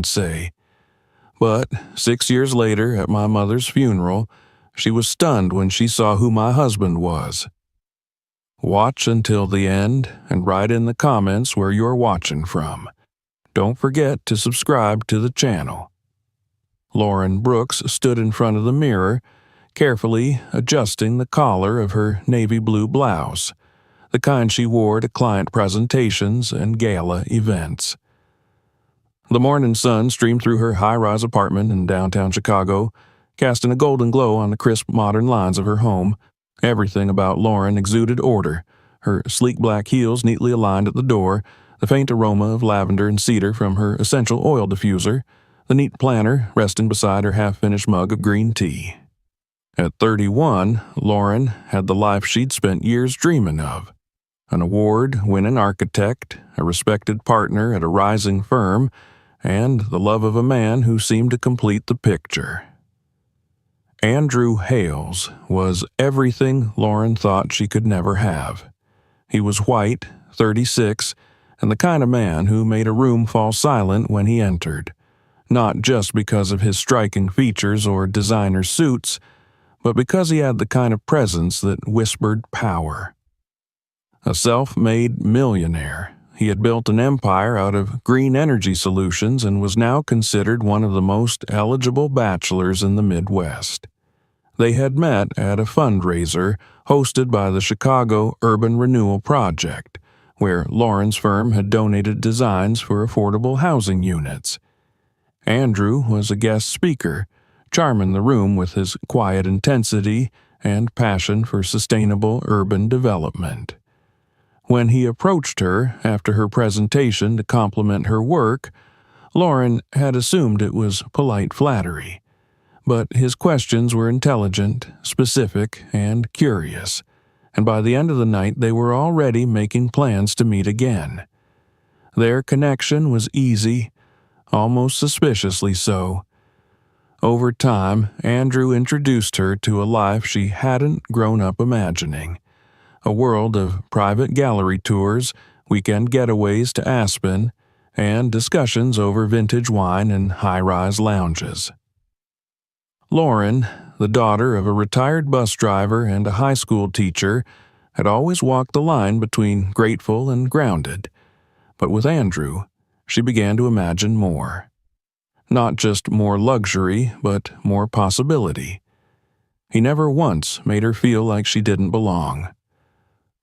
Fiancé. But 6 years later, at my mother's funeral, she was stunned when she saw who my husband was. Watch until the end and write in the comments where you're watching from. Don't forget to subscribe to the channel. Lauren Brooks stood in front of the mirror, carefully adjusting the collar of her navy blue blouse, the kind she wore to client presentations and gala events. The morning sun streamed through her high-rise apartment in downtown Chicago, casting a golden glow on the crisp modern lines of her home. Everything about Lauren exuded order, her sleek black heels neatly aligned at the door, the faint aroma of lavender and cedar from her essential oil diffuser, the neat planner resting beside her half-finished mug of green tea. At 31, Lauren had the life she'd spent years dreaming of. An award-winning architect, a respected partner at a rising firm, and the love of a man who seemed to complete the picture. Andrew Hales was everything Lauren thought she could never have. He was white, 36, and the kind of man who made a room fall silent when he entered, not just because of his striking features or designer suits, but because he had the kind of presence that whispered power. A self-made millionaire, he had built an empire out of green energy solutions and was now considered one of the most eligible bachelors in the Midwest. They had met at a fundraiser hosted by the Chicago Urban Renewal Project, where Lauren's firm had donated designs for affordable housing units. Andrew was a guest speaker, charming the room with his quiet intensity and passion for sustainable urban development. When he approached her after her presentation to compliment her work, Lauren had assumed it was polite flattery. But his questions were intelligent, specific, and curious, and by the end of the night they were already making plans to meet again. Their connection was easy, almost suspiciously so. Over time, Andrew introduced her to a life she hadn't grown up imagining. A world of private gallery tours, weekend getaways to Aspen, and discussions over vintage wine and high-rise lounges. Lauren, the daughter of a retired bus driver and a high school teacher, had always walked the line between grateful and grounded. But with Andrew, she began to imagine more. Not just more luxury, but more possibility. He never once made her feel like she didn't belong.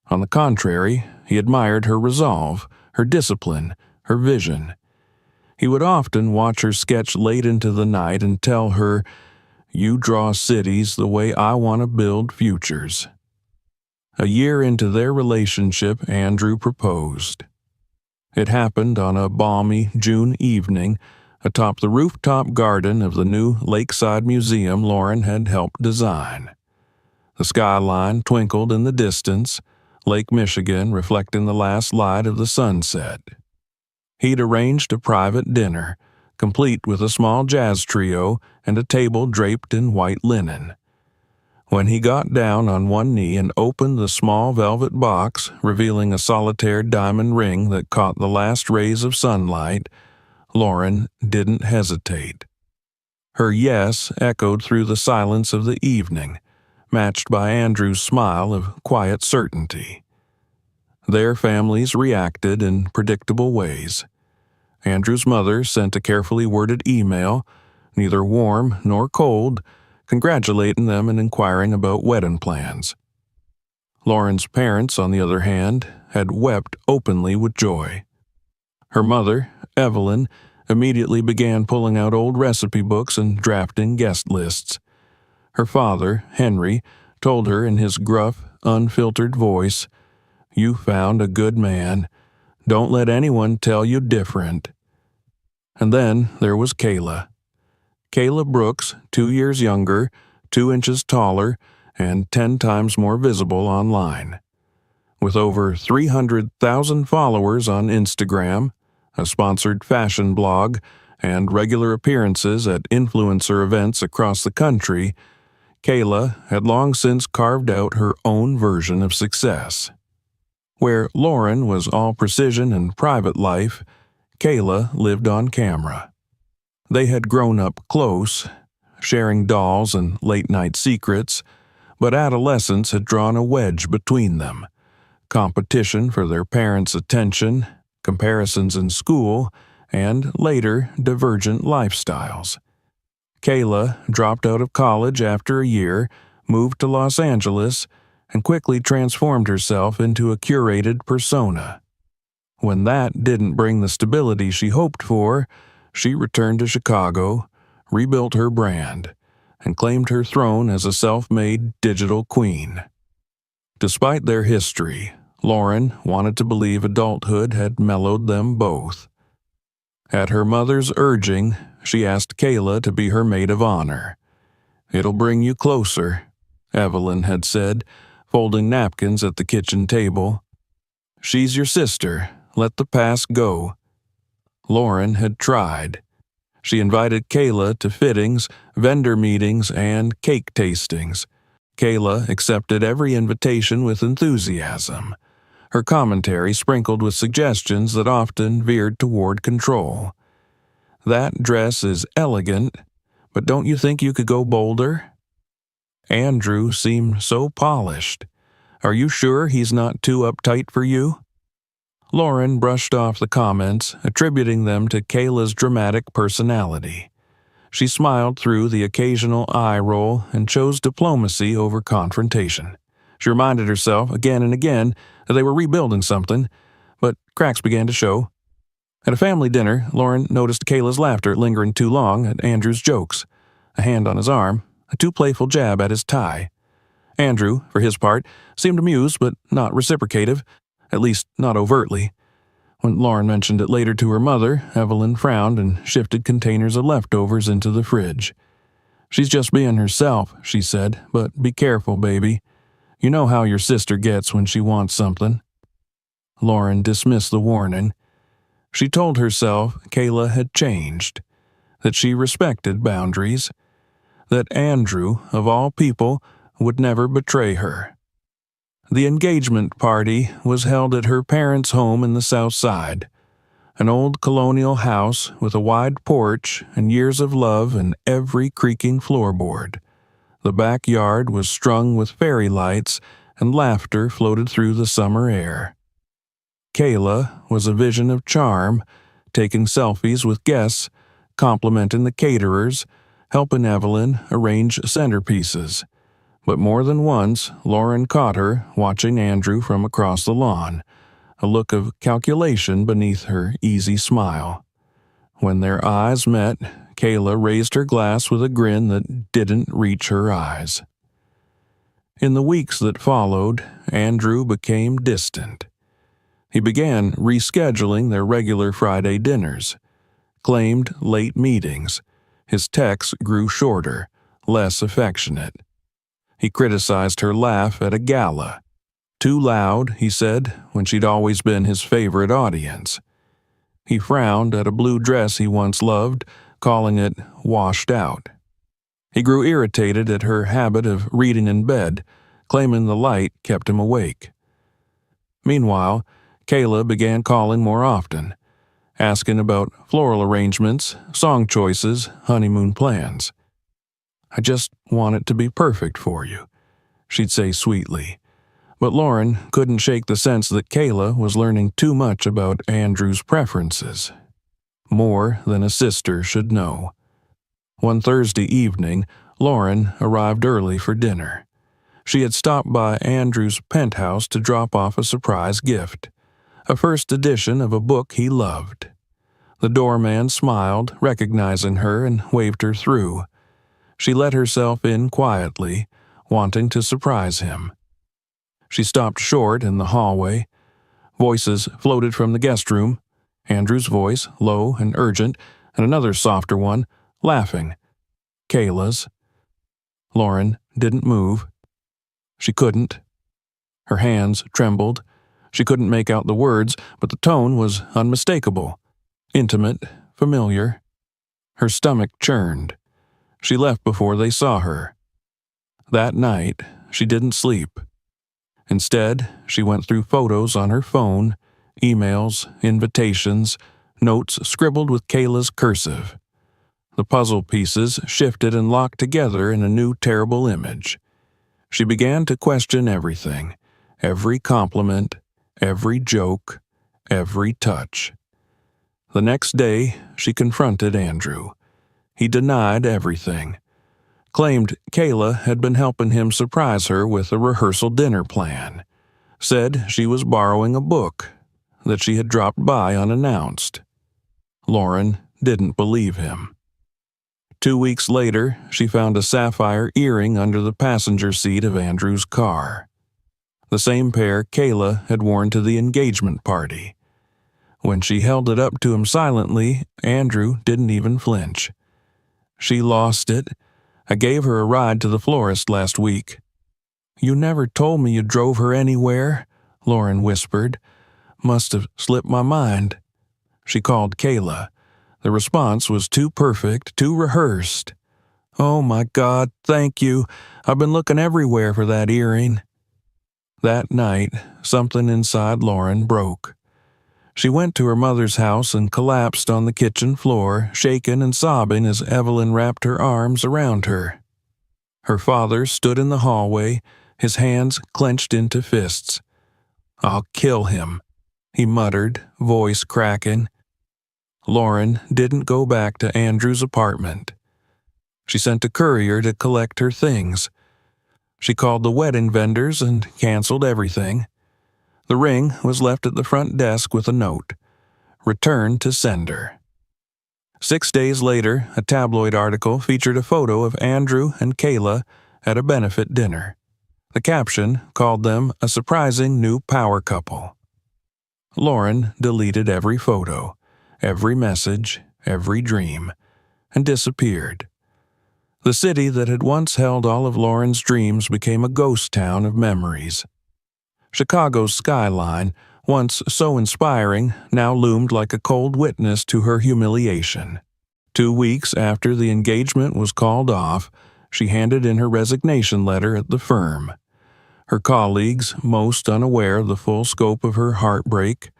On the contrary, he admired her resolve, her discipline, her vision. He would often watch her sketch late into the night and tell her, "You draw cities the way I want to build futures." A year into their relationship, Andrew proposed. It happened on a balmy June evening atop the rooftop garden of the new Lakeside Museum Lauren had helped design. The skyline twinkled in the distance, Lake Michigan reflecting the last light of the sunset. He'd arranged a private dinner, complete with a small jazz trio and a table draped in white linen. When he got down on one knee and opened the small velvet box, revealing a solitaire diamond ring that caught the last rays of sunlight, Lauren didn't hesitate. Her yes echoed through the silence of the evening, matched by Andrew's smile of quiet certainty. Their families reacted in predictable ways. Andrew's mother sent a carefully worded email, neither warm nor cold, congratulating them and inquiring about wedding plans. Lauren's parents, on the other hand, had wept openly with joy. Her mother, Evelyn, immediately began pulling out old recipe books and drafting guest lists. Her father, Henry, told her in his gruff, unfiltered voice, "You found a good man. Don't let anyone tell you different." And then there was Kayla. Kayla Brooks, 2 years younger, 2 inches taller, and 10 times more visible online. With over 300,000 followers on Instagram, a sponsored fashion blog, and regular appearances at influencer events across the country, Kayla had long since carved out her own version of success. Where Lauren was all precision and private life, Kayla lived on camera. They had grown up close, sharing dolls and late-night secrets, but adolescence had drawn a wedge between them. Competition for their parents' attention, comparisons in school, and later, divergent lifestyles. Kayla dropped out of college after a year, moved to Los Angeles, and quickly transformed herself into a curated persona. When that didn't bring the stability she hoped for, she returned to Chicago, rebuilt her brand, and claimed her throne as a self-made digital queen. Despite their history, Lauren wanted to believe adulthood had mellowed them both. At her mother's urging, she asked Kayla to be her maid of honor. "It'll bring you closer," Evelyn had said, folding napkins at the kitchen table. "She's your sister. Let the past go." Lauren had tried. She invited Kayla to fittings, vendor meetings, and cake tastings. Kayla accepted every invitation with enthusiasm, her commentary sprinkled with suggestions that often veered toward control. "That dress is elegant, but don't you think you could go bolder?" "Andrew seemed so polished. Are you sure he's not too uptight for you?" Lauren brushed off the comments, attributing them to Kayla's dramatic personality. She smiled through the occasional eye roll and chose diplomacy over confrontation. She reminded herself again and again that they were rebuilding something, but cracks began to show. At a family dinner, Lauren noticed Kayla's laughter lingering too long at Andrew's jokes, a hand on his arm, a too playful jab at his tie. Andrew, for his part, seemed amused but not reciprocative, at least not overtly. When Lauren mentioned it later to her mother, Evelyn frowned and shifted containers of leftovers into the fridge. "She's just being herself," she said, "but be careful, baby. You know how your sister gets when she wants something." Lauren dismissed the warning. She told herself Kayla had changed, that she respected boundaries, that Andrew, of all people, would never betray her. The engagement party was held at her parents' home in the South Side, an old colonial house with a wide porch and years of love in every creaking floorboard. The backyard was strung with fairy lights, and laughter floated through the summer air. Kayla was a vision of charm, taking selfies with guests, complimenting the caterers, helping Evelyn arrange centerpieces. But more than once, Lauren caught her watching Andrew from across the lawn, a look of calculation beneath her easy smile. When their eyes met, Kayla raised her glass with a grin that didn't reach her eyes. In the weeks that followed, Andrew became distant. He began rescheduling their regular Friday dinners, claimed late meetings. His texts grew shorter, less affectionate. He criticized her laugh at a gala. Too loud, he said, when she'd always been his favorite audience. He frowned at a blue dress he once loved, calling it washed out. He grew irritated at her habit of reading in bed, claiming the light kept him awake. Meanwhile, Kayla began calling more often, asking about floral arrangements, song choices, honeymoon plans. "I just want it to be perfect for you," she'd say sweetly. But Lauren couldn't shake the sense that Kayla was learning too much about Andrew's preferences. More than a sister should know. One Thursday evening, Lauren arrived early for dinner. She had stopped by Andrew's penthouse to drop off a surprise gift, a first edition of a book he loved. The doorman smiled, recognizing her, and waved her through. She let herself in quietly, wanting to surprise him. She stopped short in the hallway. Voices floated from the guest room, Andrew's voice, low and urgent, and another softer one, laughing. Kayla's. Lauren didn't move. She couldn't. Her hands trembled. She couldn't make out the words, but the tone was unmistakable. Intimate, familiar. Her stomach churned. She left before they saw her. That night, she didn't sleep. Instead, she went through photos on her phone, emails, invitations, notes scribbled with Kayla's cursive. The puzzle pieces shifted and locked together in a new terrible image. She began to question everything, every compliment, every joke, every touch. The next day, she confronted Andrew. He denied everything, claimed Kayla had been helping him surprise her with a rehearsal dinner plan, said she was borrowing a book, that she had dropped by unannounced. Lauren didn't believe him. 2 weeks later, she found a sapphire earring under the passenger seat of Andrew's car. The same pair Kayla had worn to the engagement party. When she held it up to him silently, Andrew didn't even flinch. She lost it. I gave her a ride to the florist last week. You never told me you drove her anywhere, Lauren whispered. Must have slipped my mind. She called Kayla. The response was too perfect, too rehearsed. Oh my God, thank you. I've been looking everywhere for that earring. That night, something inside Lauren broke. She went to her mother's house and collapsed on the kitchen floor, shaking and sobbing as Evelyn wrapped her arms around her. Her father stood in the hallway, his hands clenched into fists. I'll kill him, he muttered, voice cracking. Lauren didn't go back to Andrew's apartment. She sent a courier to collect her things. She called the wedding vendors and canceled everything. The ring was left at the front desk with a note. Return to sender. 6 days later, a tabloid article featured a photo of Andrew and Kayla at a benefit dinner. The caption called them a surprising new power couple. Lauren deleted every photo, every message, every dream, and disappeared. The city that had once held all of Lauren's dreams became a ghost town of memories. Chicago's skyline, once so inspiring, now loomed like a cold witness to her humiliation. 2 weeks after the engagement was called off, she handed in her resignation letter at the firm. Her colleagues, most unaware of the full scope of her heartbreak,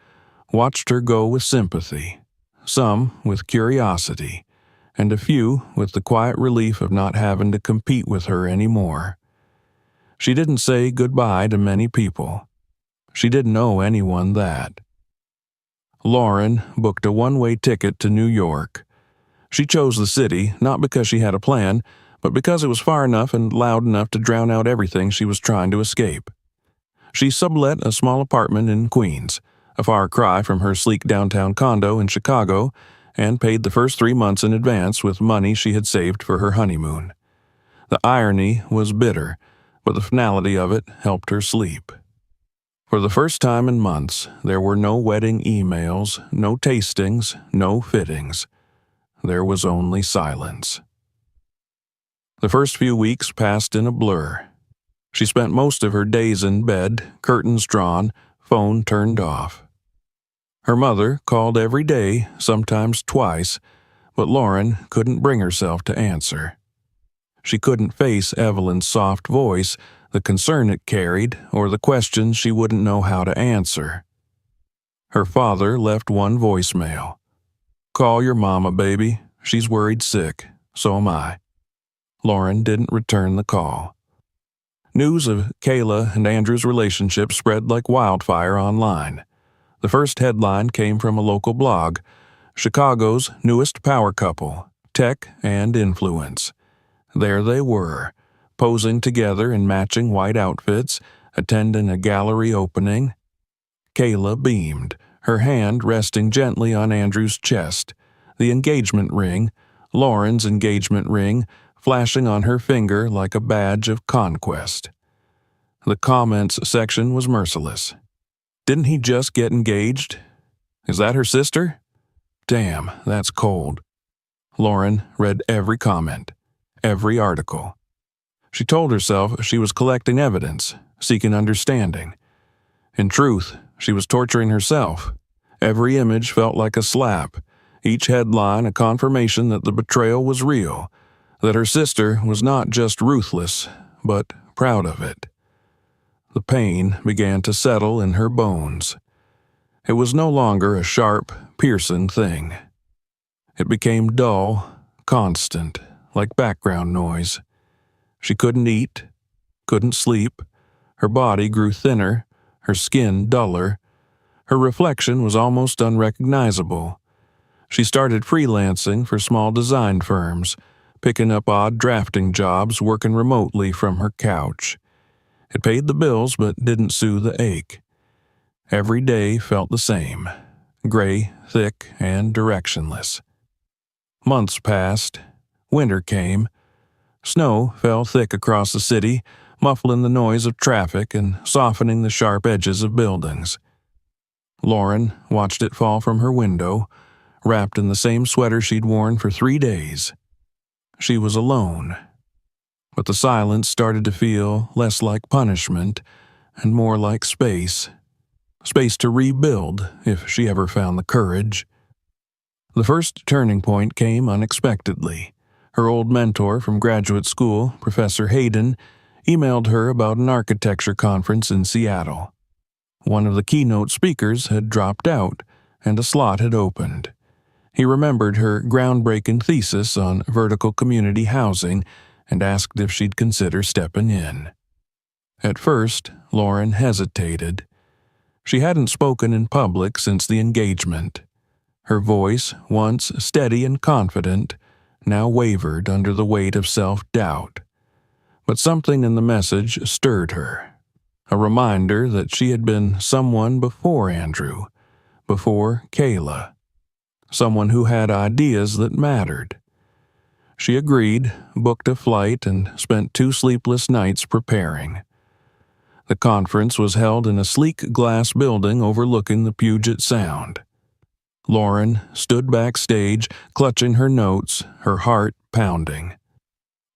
watched her go with sympathy, some with curiosity, and a few with the quiet relief of not having to compete with her anymore. She didn't say goodbye to many people. She didn't owe anyone that. Lauren booked a one-way ticket to New York. She chose the city not because she had a plan, but because it was far enough and loud enough to drown out everything she was trying to escape. She sublet a small apartment in Queens, a far cry from her sleek downtown condo in Chicago, and paid the first 3 months in advance with money she had saved for her honeymoon. The irony was bitter, but the finality of it helped her sleep. For the first time in months, there were no wedding emails, no tastings, no fittings. There was only silence. The first few weeks passed in a blur. She spent most of her days in bed, curtains drawn, phone turned off. Her mother called every day, sometimes twice, but Lauren couldn't bring herself to answer. She couldn't face Evelyn's soft voice, the concern it carried, or the questions she wouldn't know how to answer. Her father left one voicemail. Call your mama, baby. She's worried sick. So am I. Lauren didn't return the call. News of Kayla and Andrew's relationship spread like wildfire online. The first headline came from a local blog, Chicago's newest power couple, tech and influence. There they were, posing together in matching white outfits, attending a gallery opening. Kayla beamed, her hand resting gently on Andrew's chest, the engagement ring, Lauren's engagement ring, flashing on her finger like a badge of conquest. The comments section was merciless. Didn't he just get engaged? Is that her sister? Damn, that's cold. Lauren read every comment, every article. She told herself she was collecting evidence, seeking understanding. In truth, she was torturing herself. Every image felt like a slap, each headline a confirmation that the betrayal was real, that her sister was not just ruthless, but proud of it. The pain began to settle in her bones. It was no longer a sharp, piercing thing. It became dull, constant, like background noise. She couldn't eat, couldn't sleep. Her body grew thinner, her skin duller. Her reflection was almost unrecognizable. She started freelancing for small design firms, picking up odd drafting jobs, working remotely from her couch. It paid the bills but didn't soothe the ache. Every day felt the same, gray, thick, and directionless. Months passed. Winter came. Snow fell thick across the city, muffling the noise of traffic and softening the sharp edges of buildings. Lauren watched it fall from her window, wrapped in the same sweater she'd worn for 3 days. She was alone, but the silence started to feel less like punishment and more like space. Space to rebuild if she ever found the courage. The first turning point came unexpectedly. Her old mentor from graduate school, Professor Hayden, emailed her about an architecture conference in Seattle. One of the keynote speakers had dropped out, and a slot had opened. He remembered her groundbreaking thesis on vertical community housing and asked if she'd consider stepping in. At first, Lauren hesitated. She hadn't spoken in public since the engagement. Her voice, once steady and confident, now wavered under the weight of self-doubt. But something in the message stirred her. A reminder that she had been someone before Andrew, before Kayla. Someone who had ideas that mattered. She agreed, booked a flight, and spent 2 sleepless nights preparing. The conference was held in a sleek glass building overlooking the Puget Sound. Lauren stood backstage, clutching her notes, her heart pounding.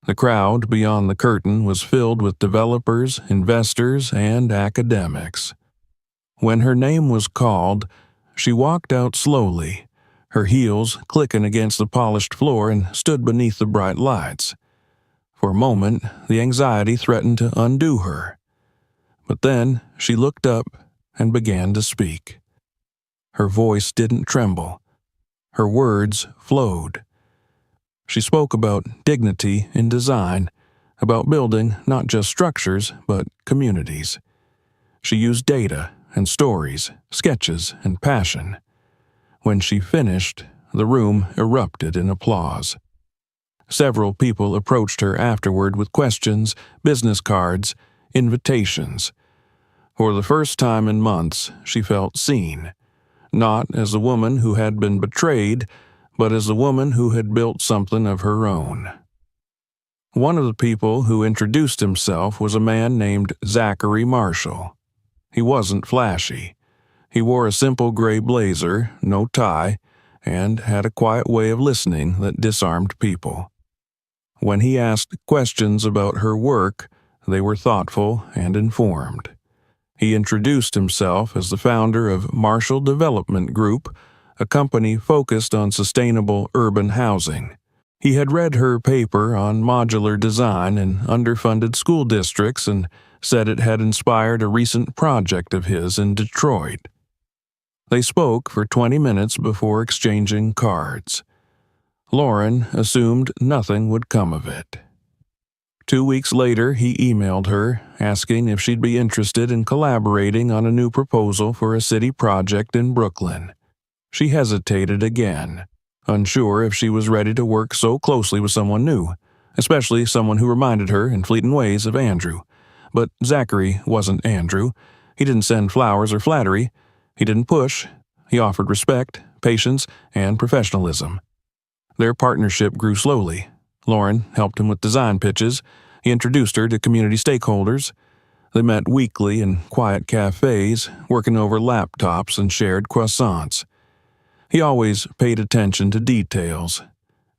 The crowd beyond the curtain was filled with developers, investors, and academics. When her name was called, she walked out slowly, her heels clicking against the polished floor, and stood beneath the bright lights. For a moment, the anxiety threatened to undo her. But then she looked up and began to speak. Her voice didn't tremble. Her words flowed. She spoke about dignity in design, about building not just structures, but communities. She used data and stories, sketches and passion. When she finished, the room erupted in applause. Several people approached her afterward with questions, business cards, invitations. For the first time in months, she felt seen, not as a woman who had been betrayed, but as a woman who had built something of her own. One of the people who introduced himself was a man named Zachary Marshall. He wasn't flashy. He wore a simple gray blazer, no tie, and had a quiet way of listening that disarmed people. When he asked questions about her work, they were thoughtful and informed. He introduced himself as the founder of Marshall Development Group, a company focused on sustainable urban housing. He had read her paper on modular design in underfunded school districts and said it had inspired a recent project of his in Detroit. They spoke for 20 minutes before exchanging cards. Lauren assumed nothing would come of it. 2 weeks later, he emailed her, asking if she'd be interested in collaborating on a new proposal for a city project in Brooklyn. She hesitated again, unsure if she was ready to work so closely with someone new, especially someone who reminded her in fleeting ways of Andrew. But Zachary wasn't Andrew. He didn't send flowers or flattery. He didn't push. He offered respect, patience, and professionalism. Their partnership grew slowly. Lauren helped him with design pitches. He introduced her to community stakeholders. They met weekly in quiet cafes, working over laptops and shared croissants. He always paid attention to details.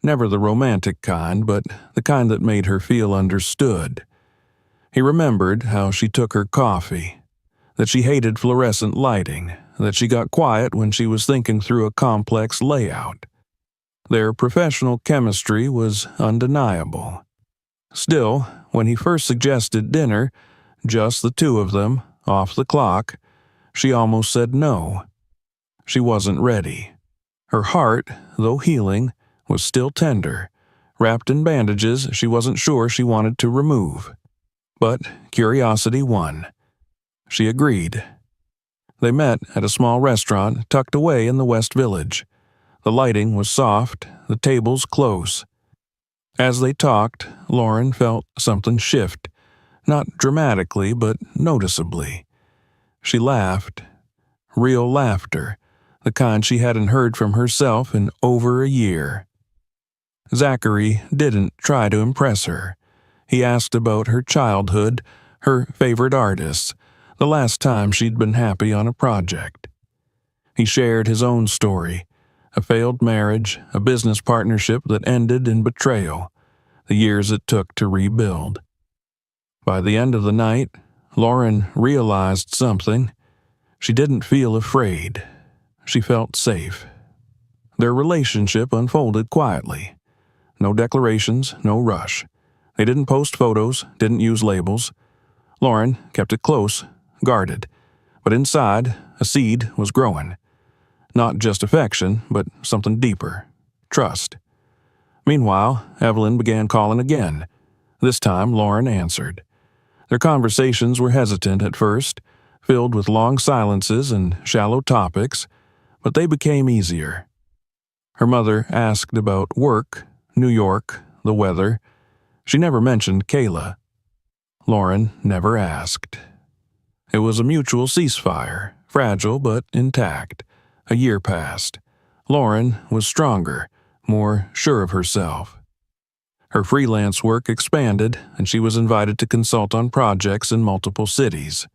Never the romantic kind, but the kind that made her feel understood. He remembered how she took her coffee, that she hated fluorescent lighting, that she got quiet when she was thinking through a complex layout. Their professional chemistry was undeniable. Still, when he first suggested dinner, just the two of them, off the clock, she almost said no. She wasn't ready. Her heart, though healing, was still tender, wrapped in bandages she wasn't sure she wanted to remove. But curiosity won. She agreed. They met at a small restaurant tucked away in the West Village. The lighting was soft, the tables close. As they talked, Lauren felt something shift, not dramatically but noticeably. She laughed. Real laughter, the kind she hadn't heard from herself in over a year. Zachary didn't try to impress her. He asked about her childhood, her favorite artists, the last time she'd been happy on a project. He shared his own story, a failed marriage, a business partnership that ended in betrayal, the years it took to rebuild. By the end of the night, Lauren realized something. She didn't feel afraid. She felt safe. Their relationship unfolded quietly. No declarations, no rush. They didn't post photos, didn't use labels. Lauren kept it close, guarded. But inside, a seed was growing. Not just affection, but something deeper. Trust. Meanwhile, Evelyn began calling again. This time, Lauren answered. Their conversations were hesitant at first, filled with long silences and shallow topics, but they became easier. Her mother asked about work, New York, the weather. She never mentioned Kayla. Lauren never asked. It was a mutual ceasefire, fragile but intact. A year passed. Lauren was stronger, more sure of herself. Her freelance work expanded, and she was invited to consult on projects in multiple cities.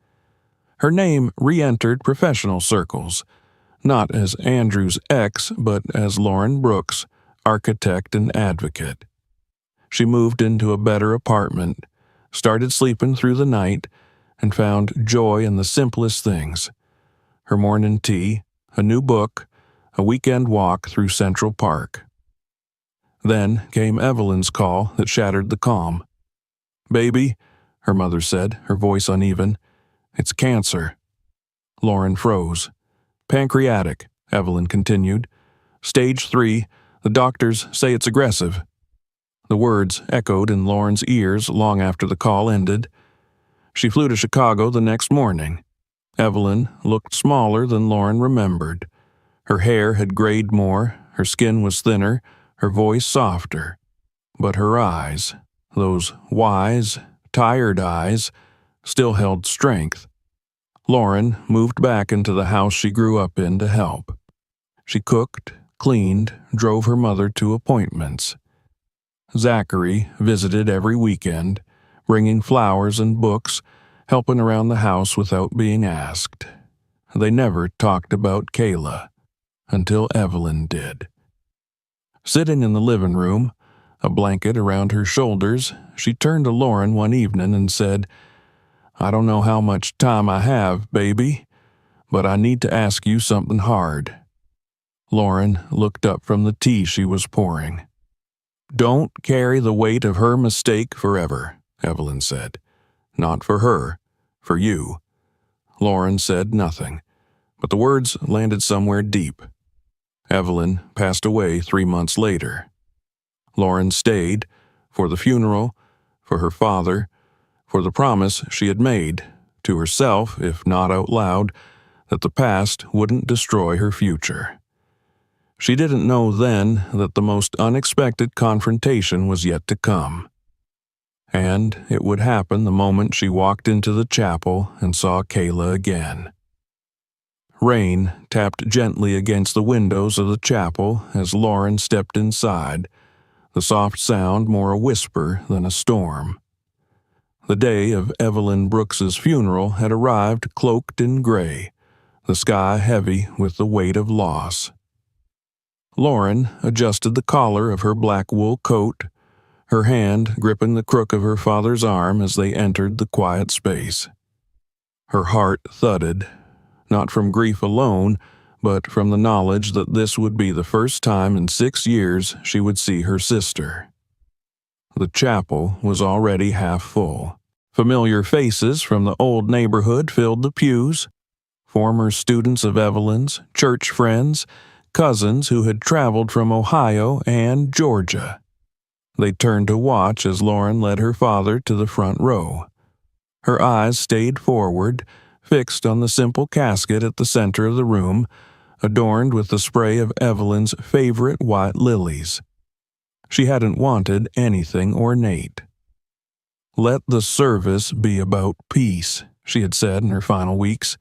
Her name re-entered professional circles, not as Andrew's ex, but as Lauren Brooks, architect and advocate. She moved into a better apartment, started sleeping through the night, and found joy in the simplest things. Her morning tea, a new book, a weekend walk through Central Park. Then came Evelyn's call that shattered the calm. "Baby," her mother said, her voice uneven, "it's cancer." Lauren froze. "Pancreatic," Evelyn continued. "Stage 3, the doctors say it's aggressive." The words echoed in Lauren's ears long after the call ended. She flew to Chicago the next morning. Evelyn looked smaller than Lauren remembered. Her hair had grayed more, her skin was thinner, her voice softer. But her eyes, those wise, tired eyes, still held strength. Lauren moved back into the house she grew up in to help. She cooked, cleaned, drove her mother to appointments. Zachary visited every weekend, bringing flowers and books, helping around the house without being asked. They never talked about Kayla, until Evelyn did. Sitting in the living room, a blanket around her shoulders, she turned to Lauren one evening and said, "I don't know how much time I have, baby, but I need to ask you something hard." Lauren looked up from the tea she was pouring. "Don't carry the weight of her mistake forever," Evelyn said. "Not for her, for you." Lauren said nothing, but the words landed somewhere deep. Evelyn passed away 3 months later. Lauren stayed, for the funeral, for her father, for the promise she had made, to herself, if not out loud, that the past wouldn't destroy her future. She didn't know then that the most unexpected confrontation was yet to come. And it would happen the moment she walked into the chapel and saw Kayla again. Rain tapped gently against the windows of the chapel as Lauren stepped inside, the soft sound more a whisper than a storm. The day of Evelyn Brooks's funeral had arrived cloaked in gray, the sky heavy with the weight of loss. Lauren adjusted the collar of her black wool coat, her hand gripping the crook of her father's arm as they entered the quiet space. Her heart thudded, not from grief alone, but from the knowledge that this would be the first time in 6 years she would see her sister. The chapel was already half full. Familiar faces from the old neighborhood filled the pews, former students of Evelyn's, church friends, cousins who had traveled from Ohio and Georgia. They turned to watch as Lauren led her father to the front row. Her eyes stayed forward, fixed on the simple casket at the center of the room, adorned with the spray of Evelyn's favorite white lilies. She hadn't wanted anything ornate. "Let the service be about peace," she had said in her final weeks,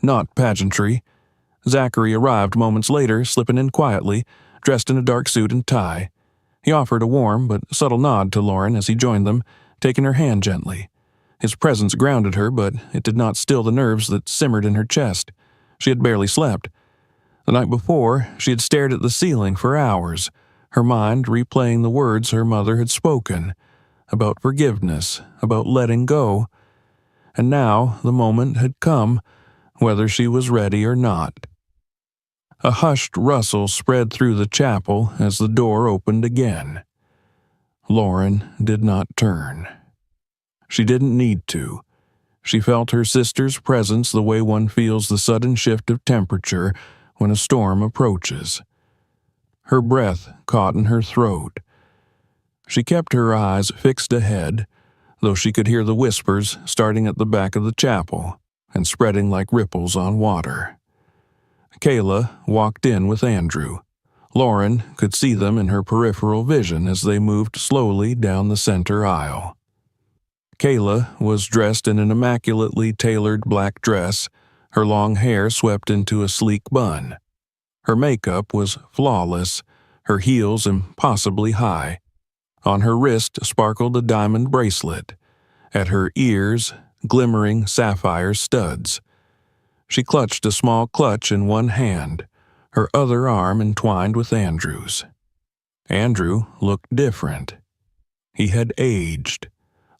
"not pageantry." Zachary arrived moments later, slipping in quietly, dressed in a dark suit and tie. He offered a warm but subtle nod to Lauren as he joined them, taking her hand gently. His presence grounded her, but it did not still the nerves that simmered in her chest. She had barely slept. The night before, she had stared at the ceiling for hours, her mind replaying the words her mother had spoken, about forgiveness, about letting go. And now the moment had come, whether she was ready or not. A hushed rustle spread through the chapel as the door opened again. Lauren did not turn. She didn't need to. She felt her sister's presence the way one feels the sudden shift of temperature when a storm approaches. Her breath caught in her throat. She kept her eyes fixed ahead, though she could hear the whispers starting at the back of the chapel and spreading like ripples on water. Kayla walked in with Andrew. Lauren could see them in her peripheral vision as they moved slowly down the center aisle. Kayla was dressed in an immaculately tailored black dress, her long hair swept into a sleek bun. Her makeup was flawless, her heels impossibly high. On her wrist sparkled a diamond bracelet. At her ears, glimmering sapphire studs. She clutched a small clutch in one hand, her other arm entwined with Andrew's. Andrew looked different. He had aged.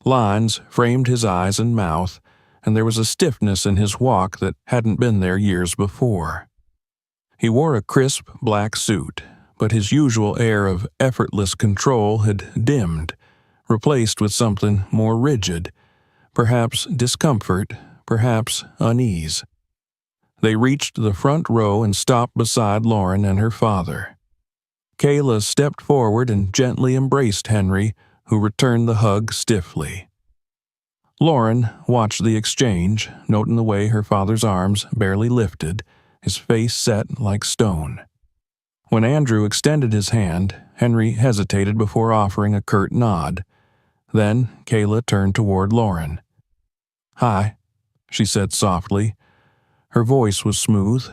Lines framed his eyes and mouth, and there was a stiffness in his walk that hadn't been there years before. He wore a crisp black suit, but his usual air of effortless control had dimmed, replaced with something more rigid, perhaps discomfort, perhaps unease. They reached the front row and stopped beside Lauren and her father. Kayla stepped forward and gently embraced Henry, who returned the hug stiffly. Lauren watched the exchange, noting the way her father's arms barely lifted, his face set like stone. When Andrew extended his hand, Henry hesitated before offering a curt nod. Then Kayla turned toward Lauren. "Hi," she said softly. Her voice was smooth,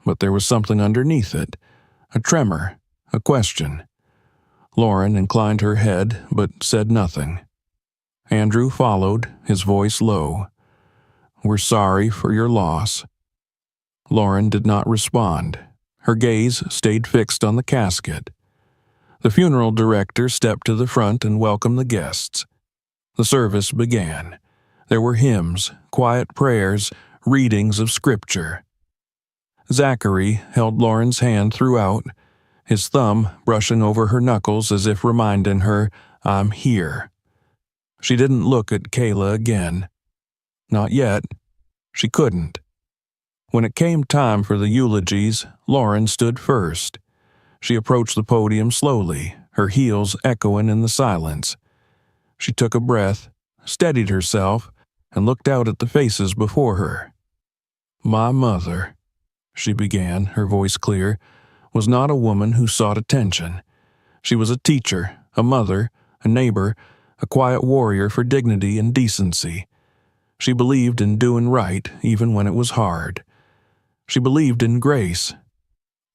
but there was something underneath it, a tremor, a question. Lauren inclined her head but said nothing. Andrew followed, his voice low. "We're sorry for your loss." Lauren did not respond. Her gaze stayed fixed on the casket. The funeral director stepped to the front and welcomed the guests. The service began. There were hymns, quiet prayers, readings of scripture. Zachary held Lauren's hand throughout, his thumb brushing over her knuckles as if reminding her, "I'm here." She didn't look at Kayla again. Not yet. She couldn't. When it came time for the eulogies, Lauren stood first. She approached the podium slowly, her heels echoing in the silence. She took a breath, steadied herself, and looked out at the faces before her. "My mother," she began, her voice clear, "was not a woman who sought attention. She was a teacher, a mother, a neighbor, a quiet warrior for dignity and decency. She believed in doing right even when it was hard. She believed in grace,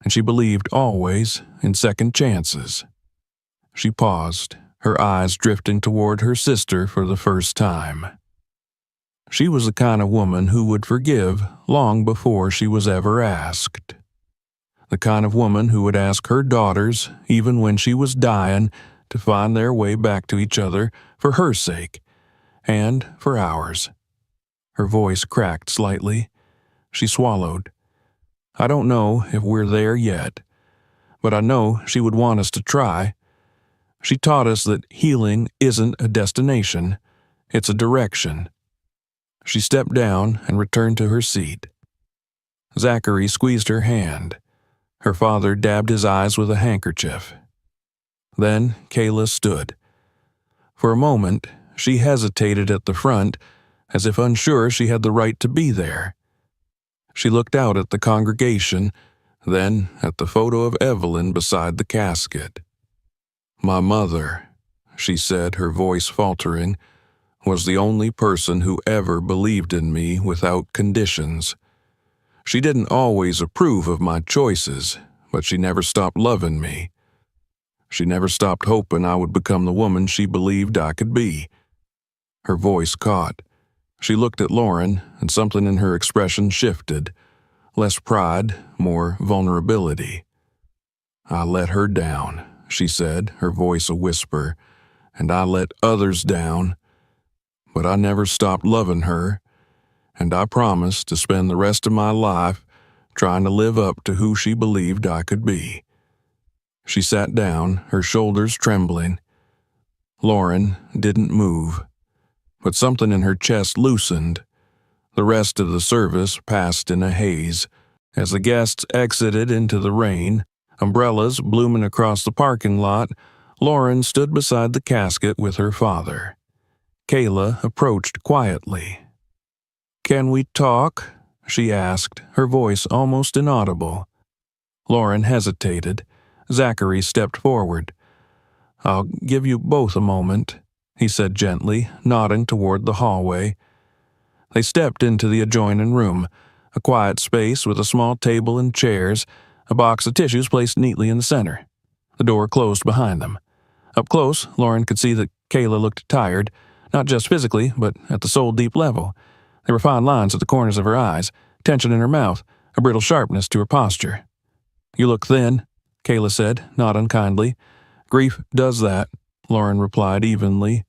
and she believed always in second chances." She paused, her eyes drifting toward her sister for the first time. She was the kind of woman who would forgive long before she was ever asked. The kind of woman who would ask her daughters, even when she was dying, to find their way back to each other for her sake, and for ours. Her voice cracked slightly. She swallowed. "I don't know if we're there yet, but I know she would want us to try. She taught us that healing isn't a destination, it's a direction." She stepped down and returned to her seat. Zachary squeezed her hand. Her father dabbed his eyes with a handkerchief. Then Kayla stood, For a moment, she hesitated at the front, as if unsure she had the right to be there. She looked out at the congregation, then at the photo of Evelyn beside the casket. "My mother," she said, her voice faltering, "was the only person who ever believed in me without conditions. She didn't always approve of my choices, but she never stopped loving me. She never stopped hoping I would become the woman she believed I could be." Her voice caught. She looked at Lauren, and something in her expression shifted. Less pride, more vulnerability. "I let her down," she said, her voice a whisper, "and I let others down. But I never stopped loving her, and I promised to spend the rest of my life trying to live up to who she believed I could be." She sat down, her shoulders trembling. Lauren didn't move, but something in her chest loosened. The rest of the service passed in a haze. As the guests exited into the rain, umbrellas blooming across the parking lot, Lauren stood beside the casket with her father. Kayla approached quietly. "Can we talk?" she asked, her voice almost inaudible. Lauren hesitated. Zachary stepped forward. "I'll give you both a moment," he said gently, nodding toward the hallway. They stepped into the adjoining room, a quiet space with a small table and chairs, a box of tissues placed neatly in the center. The door closed behind them. Up close, Lauren could see that Kayla looked tired, not just physically, but at the soul-deep level. There were fine lines at the corners of her eyes, tension in her mouth, a brittle sharpness to her posture. "You look thin," Kayla said, not unkindly. "Grief does that," Lauren replied evenly.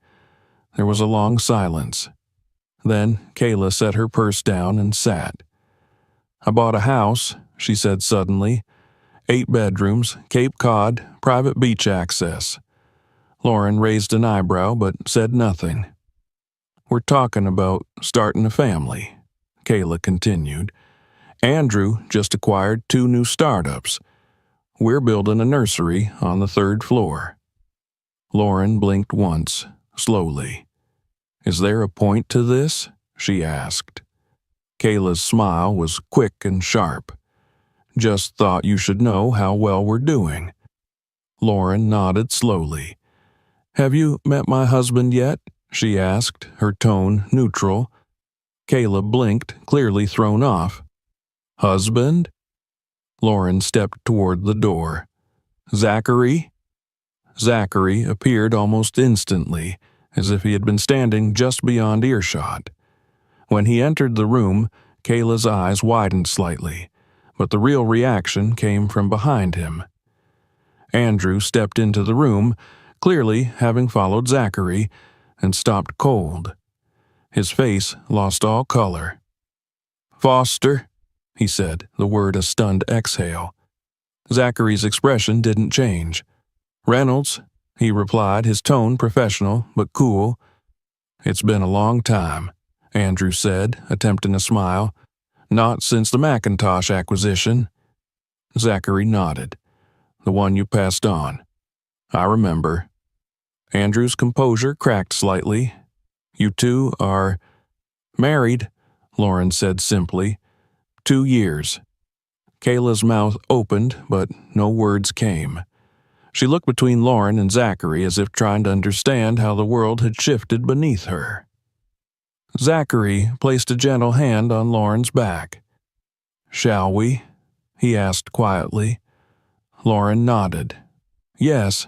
There was a long silence. Then Kayla set her purse down and sat. "I bought a house," she said suddenly. 8 bedrooms, Cape Cod, private beach access. Lauren raised an eyebrow but said nothing. "We're talking about starting a family," Kayla continued. "Andrew just acquired 2 new startups. We're building a nursery on the 3rd floor." Lauren blinked once, slowly. "Is there a point to this?" she asked. Kayla's smile was quick and sharp. "Just thought you should know how well we're doing." Lauren nodded slowly. "Have you met my husband yet?" she asked, her tone neutral. Kayla blinked, clearly thrown off. "Husband?" Lauren stepped toward the door. "Zachary?" Zachary appeared almost instantly, as if he had been standing just beyond earshot. When he entered the room, Kayla's eyes widened slightly, but the real reaction came from behind him. Andrew stepped into the room, clearly having followed Zachary, and stopped cold. His face lost all color. "Foster," he said, the word a stunned exhale. Zachary's expression didn't change. "Reynolds," he replied, his tone professional but cool. "It's been a long time," Andrew said, attempting a smile. "Not since the Macintosh acquisition." Zachary nodded. "The one you passed on. I remember." Andrew's composure cracked slightly. "You two are married," Lauren said simply. 2 years. Kayla's mouth opened, but no words came. She looked between Lauren and Zachary as if trying to understand how the world had shifted beneath her. Zachary placed a gentle hand on Lauren's back. "Shall we?" he asked quietly. Lauren nodded. "Yes."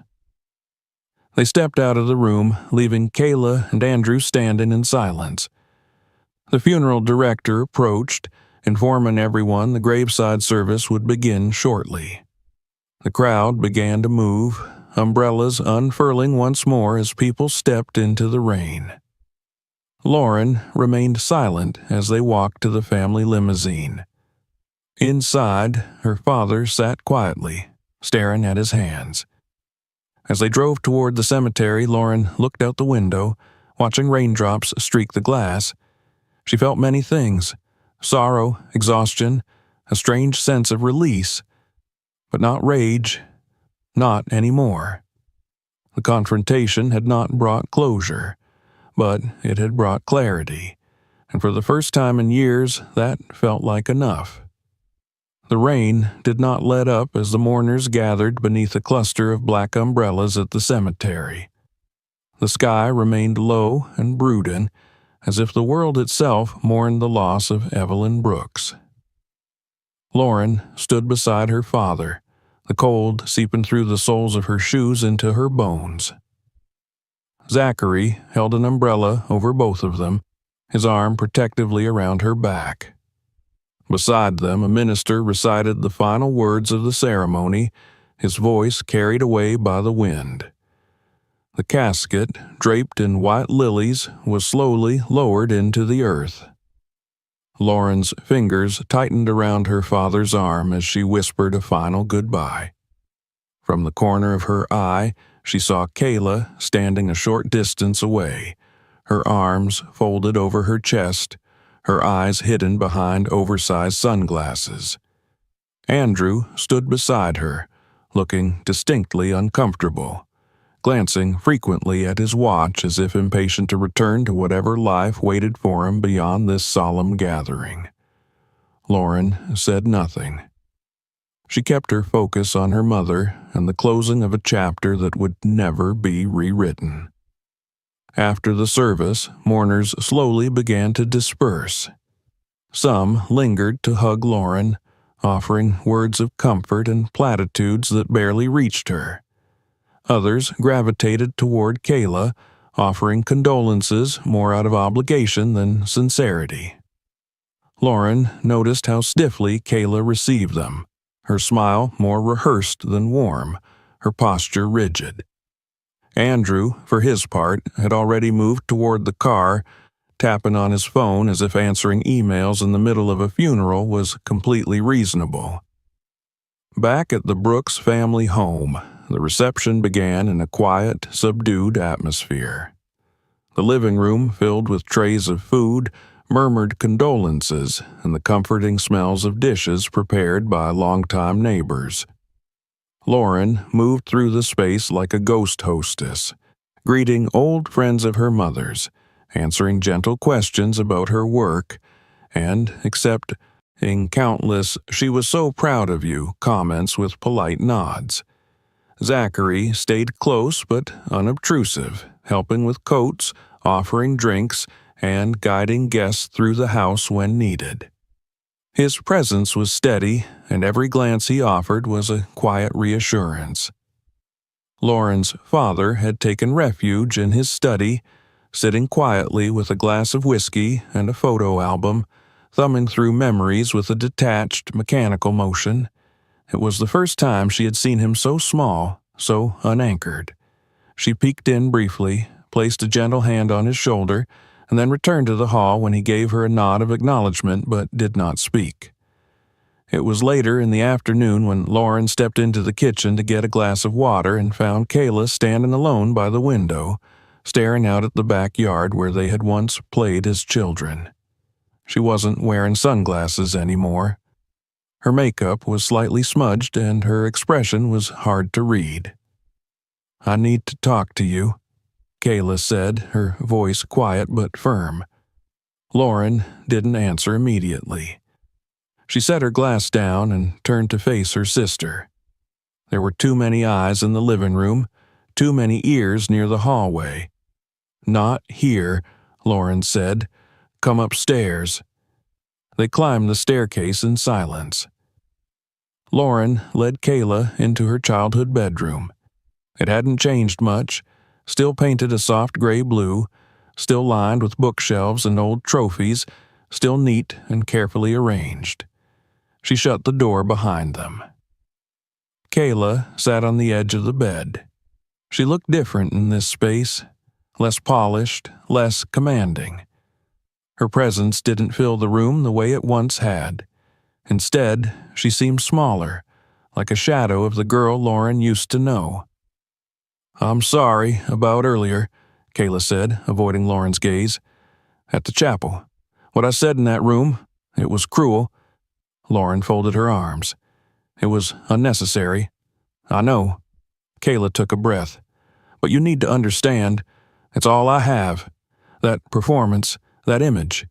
They stepped out of the room, leaving Kayla and Andrew standing in silence. The funeral director approached, informing everyone the graveside service would begin shortly. The crowd began to move, umbrellas unfurling once more as people stepped into the rain. Lauren remained silent as they walked to the family limousine. Inside, her father sat quietly, staring at his hands. As they drove toward the cemetery, Lauren looked out the window, watching raindrops streak the glass. She felt many things: sorrow, exhaustion, a strange sense of release. But not rage, not anymore. The confrontation had not brought closure, but it had brought clarity, and for the first time in years, that felt like enough. The rain did not let up as the mourners gathered beneath a cluster of black umbrellas at the cemetery. The sky remained low and brooding, as if the world itself mourned the loss of Evelyn Brooks. Lauren stood beside her father, the cold seeping through the soles of her shoes into her bones. Zachary held an umbrella over both of them, his arm protectively around her back. Beside them, a minister recited the final words of the ceremony, his voice carried away by the wind. The casket, draped in white lilies, was slowly lowered into the earth. Lauren's fingers tightened around her father's arm as she whispered a final goodbye. From the corner of her eye, she saw Kayla standing a short distance away, her arms folded over her chest, her eyes hidden behind oversized sunglasses. Andrew stood beside her, looking distinctly uncomfortable, glancing frequently at his watch as if impatient to return to whatever life waited for him beyond this solemn gathering. Lauren said nothing. She kept her focus on her mother and the closing of a chapter that would never be rewritten. After the service, mourners slowly began to disperse. Some lingered to hug Lauren, offering words of comfort and platitudes that barely reached her. Others gravitated toward Kayla, offering condolences more out of obligation than sincerity. Lauren noticed how stiffly Kayla received them, her smile more rehearsed than warm, her posture rigid. Andrew, for his part, had already moved toward the car, tapping on his phone as if answering emails in the middle of a funeral was completely reasonable. Back at the Brooks family home, the reception began in a quiet, subdued atmosphere. The living room, filled with trays of food, murmured condolences and the comforting smells of dishes prepared by longtime neighbors. Lauren moved through the space like a ghost hostess, greeting old friends of her mother's, answering gentle questions about her work, and accepting countless "she was so proud of you" comments with polite nods. Zachary stayed close but unobtrusive, helping with coats, offering drinks, and guiding guests through the house when needed. His presence was steady, and every glance he offered was a quiet reassurance. Lauren's father had taken refuge in his study, sitting quietly with a glass of whiskey and a photo album, thumbing through memories with a detached, mechanical motion. It was the first time she had seen him so small, so unanchored. She peeked in briefly, placed a gentle hand on his shoulder, and then returned to the hall when he gave her a nod of acknowledgement but did not speak. It was later in the afternoon when Lauren stepped into the kitchen to get a glass of water and found Kayla standing alone by the window, staring out at the backyard where they had once played as children. She wasn't wearing sunglasses anymore. Her makeup was slightly smudged and her expression was hard to read. "I need to talk to you," Kayla said, her voice quiet but firm. Lauren didn't answer immediately. She set her glass down and turned to face her sister. There were too many eyes in the living room, too many ears near the hallway. "Not here," Lauren said. "Come upstairs." They climbed the staircase in silence. Lauren led Kayla into her childhood bedroom. It hadn't changed much, still painted a soft gray blue, still lined with bookshelves and old trophies, still neat and carefully arranged. She shut the door behind them. Kayla sat on the edge of the bed. She looked different in this space, less polished, less commanding. Her presence didn't fill the room the way it once had. Instead, she seemed smaller, like a shadow of the girl Lauren used to know. "I'm sorry about earlier," Kayla said, avoiding Lauren's gaze. "At the chapel. What I said in that room, it was cruel." Lauren folded her arms. "It was unnecessary. I know." Kayla took a breath. But you need to understand, it's all I have. That performance, that image.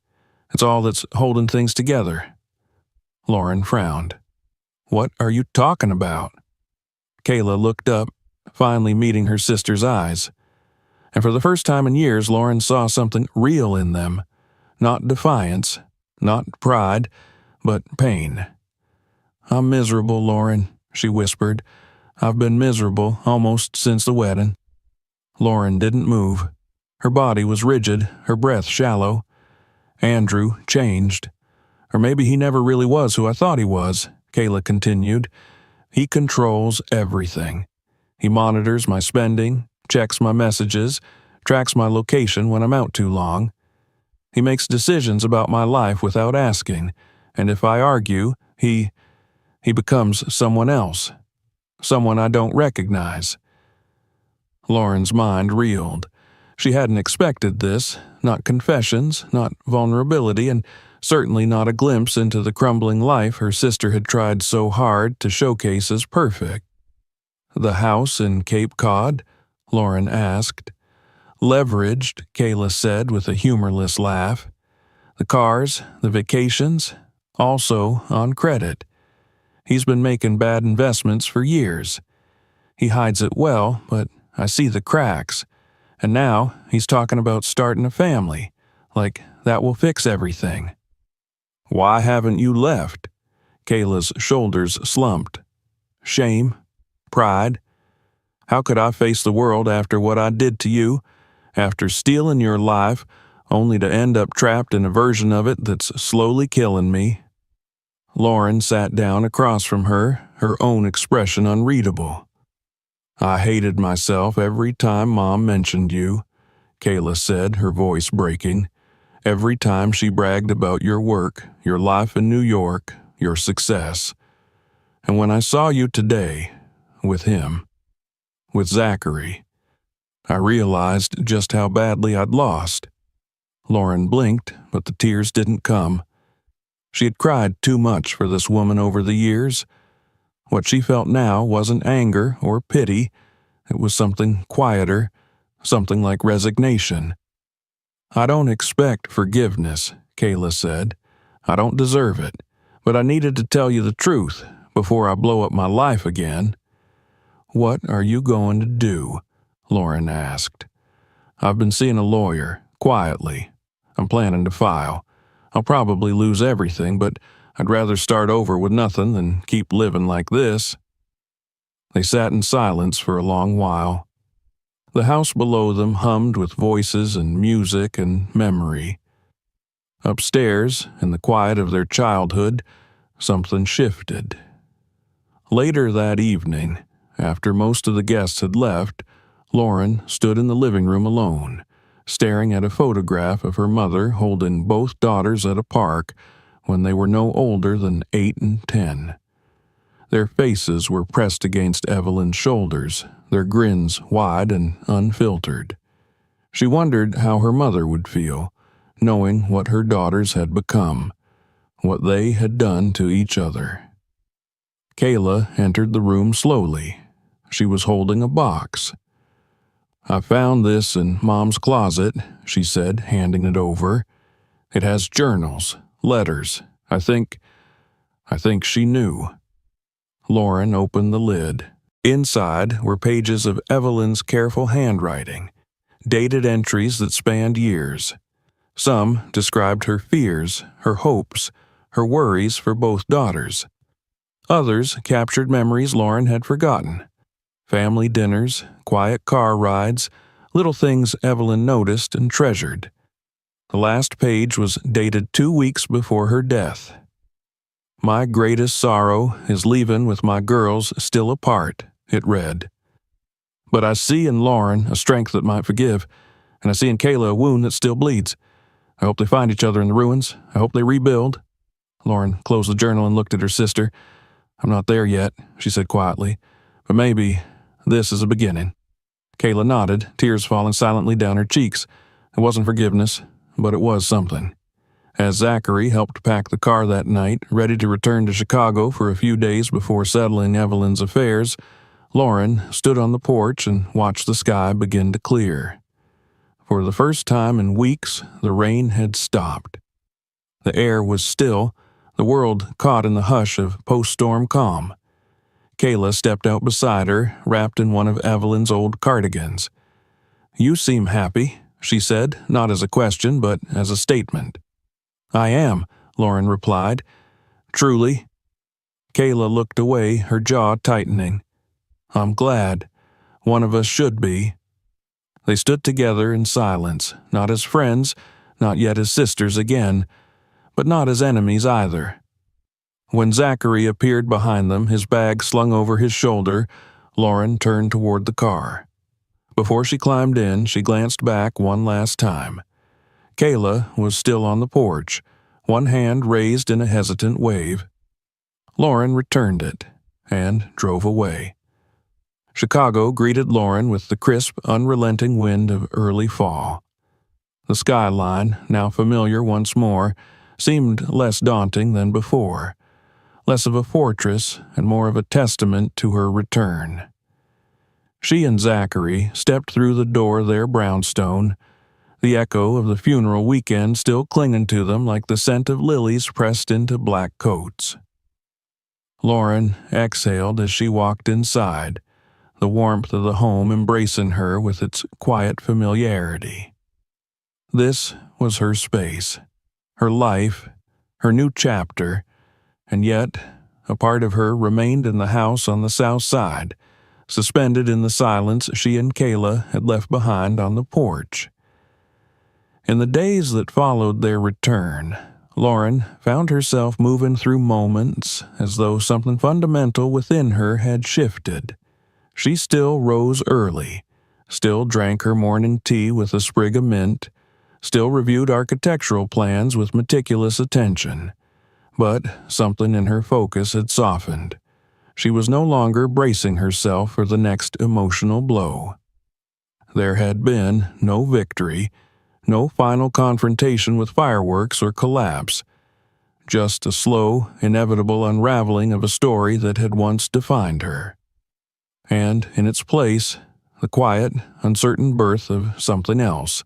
It's all that's holding things together." Lauren frowned. "What are you talking about?" Kayla looked up, finally meeting her sister's eyes. And for the first time in years, Lauren saw something real in them. Not defiance, not pride, but pain. "I'm miserable, Lauren," she whispered. "I've been miserable almost since the wedding." Lauren didn't move. Her body was rigid, her breath shallow. "Andrew changed. Or maybe he never really was who I thought he was," Kayla continued. "He controls everything. He monitors my spending, checks my messages, tracks my location when I'm out too long. He makes decisions about my life without asking, and if I argue, he becomes someone else, someone I don't recognize." Lauren's mind reeled. She hadn't expected this, not confessions, not vulnerability, and certainly not a glimpse into the crumbling life her sister had tried so hard to showcase as perfect. "The house in Cape Cod?" Lauren asked. "Leveraged," Kayla said with a humorless laugh. "The cars, the vacations, also on credit. He's been making bad investments for years. He hides it well, but I see the cracks. And now he's talking about starting a family, like that will fix everything." "Why haven't you left?" Kayla's shoulders slumped. "Shame? Pride? How could I face the world after what I did to you, after stealing your life, only to end up trapped in a version of it that's slowly killing me?" Lauren sat down across from her, her own expression unreadable. "I hated myself every time Mom mentioned you," Kayla said, her voice breaking. "Every time she bragged about your work, your life in New York, your success. And when I saw you today, with him, with Zachary, I realized just how badly I'd lost." Lauren blinked, but the tears didn't come. She had cried too much for this woman over the years. What she felt now wasn't anger or pity. It was something quieter, something like resignation. "I don't expect forgiveness," Kayla said. "I don't deserve it, but I needed to tell you the truth before I blow up my life again." "What are you going to do?" Lauren asked. "I've been seeing a lawyer, quietly. I'm planning to file. I'll probably lose everything, but I'd rather start over with nothing than keep living like this." They sat in silence for a long while. The house below them hummed with voices and music and memory. Upstairs, in the quiet of their childhood, something shifted. Later that evening, after most of the guests had left, Lauren stood in the living room alone, staring at a photograph of her mother holding both daughters at a park when they were no older than 8 and 10. Their faces were pressed against Evelyn's shoulders, their grins wide and unfiltered. She wondered how her mother would feel, knowing what her daughters had become, what they had done to each other. Kayla entered the room slowly. She was holding a box. "I found this in Mom's closet," she said, handing it over. "It has journals, letters. I think she knew." Lauren opened the lid. Inside were pages of Evelyn's careful handwriting, dated entries that spanned years. Some described her fears, her hopes, her worries for both daughters. Others captured memories Lauren had forgotten. Family dinners, quiet car rides, little things Evelyn noticed and treasured. The last page was dated 2 weeks before her death. "My greatest sorrow is leaving with my girls still apart," it read. "But I see in Lauren a strength that might forgive, and I see in Kayla a wound that still bleeds. I hope they find each other in the ruins. I hope they rebuild." Lauren closed the journal and looked at her sister. "I'm not there yet," she said quietly, "but maybe this is a beginning." Kayla nodded, tears falling silently down her cheeks. It wasn't forgiveness, but it was something. As Zachary helped pack the car that night, ready to return to Chicago for a few days before settling Evelyn's affairs, Lauren stood on the porch and watched the sky begin to clear. For the first time in weeks, the rain had stopped. The air was still, the world caught in the hush of post-storm calm. Kayla stepped out beside her, wrapped in one of Evelyn's old cardigans. "You seem happy," she said, not as a question, but as a statement. "I am," Lauren replied. "Truly." Kayla looked away, her jaw tightening. "I'm glad. One of us should be." They stood together in silence, not as friends, not yet as sisters again, but not as enemies either. When Zachary appeared behind them, his bag slung over his shoulder, Lauren turned toward the car. Before she climbed in, she glanced back one last time. Kayla was still on the porch, one hand raised in a hesitant wave. Lauren returned it and drove away. Chicago greeted Lauren with the crisp, unrelenting wind of early fall. The skyline, now familiar once more, seemed less daunting than before, less of a fortress and more of a testament to her return. She and Zachary stepped through the door of their brownstone, the echo of the funeral weekend still clinging to them like the scent of lilies pressed into black coats. Lauren exhaled as she walked inside, the warmth of the home embracing her with its quiet familiarity. This was her space, her life, her new chapter, and yet a part of her remained in the house on the south side, suspended in the silence she and Kayla had left behind on the porch. In the days that followed their return, Lauren found herself moving through moments as though something fundamental within her had shifted. She still rose early, still drank her morning tea with a sprig of mint, still reviewed architectural plans with meticulous attention. But something in her focus had softened. She was no longer bracing herself for the next emotional blow. There had been no victory, no final confrontation with fireworks or collapse, just a slow, inevitable unraveling of a story that had once defined her. And in its place, the quiet, uncertain birth of something else.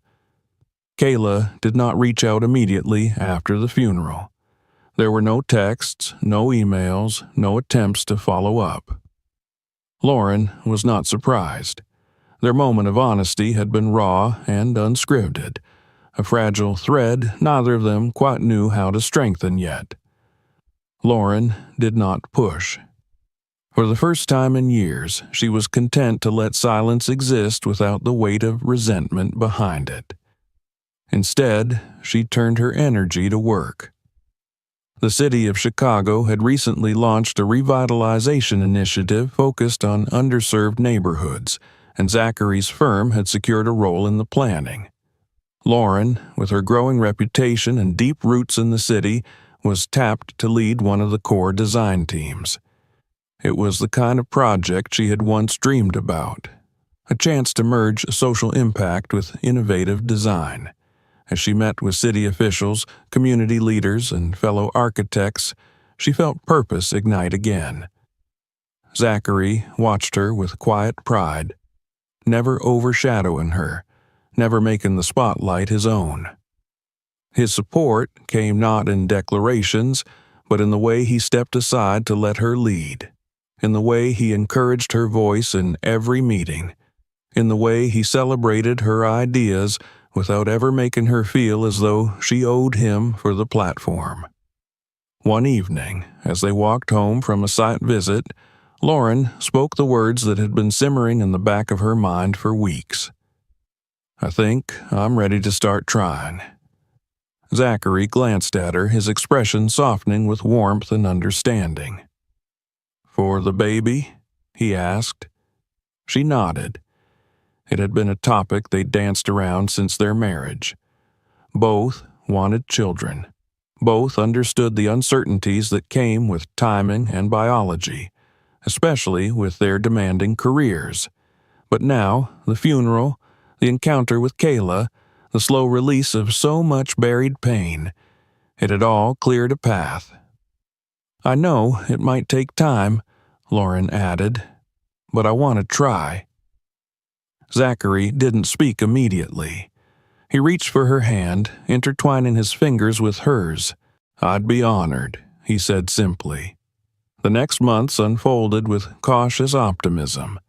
Kayla did not reach out immediately after the funeral. There were no texts, no emails, no attempts to follow up. Lauren was not surprised. Their moment of honesty had been raw and unscripted, a fragile thread neither of them quite knew how to strengthen yet. Lauren did not push. For the first time in years, she was content to let silence exist without the weight of resentment behind it. Instead, she turned her energy to work. The city of Chicago had recently launched a revitalization initiative focused on underserved neighborhoods, and Zachary's firm had secured a role in the planning. Lauren, with her growing reputation and deep roots in the city, was tapped to lead one of the core design teams. It was the kind of project she had once dreamed about, a chance to merge social impact with innovative design. As she met with city officials, community leaders, and fellow architects, she felt purpose ignite again. Zachary watched her with quiet pride, never overshadowing her, never making the spotlight his own. His support came not in declarations, but in the way he stepped aside to let her lead, in the way he encouraged her voice in every meeting, in the way he celebrated her ideas without ever making her feel as though she owed him for the platform. One evening, as they walked home from a site visit, Lauren spoke the words that had been simmering in the back of her mind for weeks. "I think I'm ready to start trying." Zachary glanced at her, his expression softening with warmth and understanding. "For the baby?" he asked. She nodded. It had been a topic they danced around since their marriage. Both wanted children. Both understood the uncertainties that came with timing and biology, especially with their demanding careers. But now, the funeral, the encounter with Kayla, the slow release of so much buried pain, it had all cleared a path. "I know it might take time," Lauren added, but I want to try." Zachary didn't speak immediately. He reached for her hand, intertwining his fingers with hers. "I'd be honored," he said simply. The next months unfolded with cautious optimism.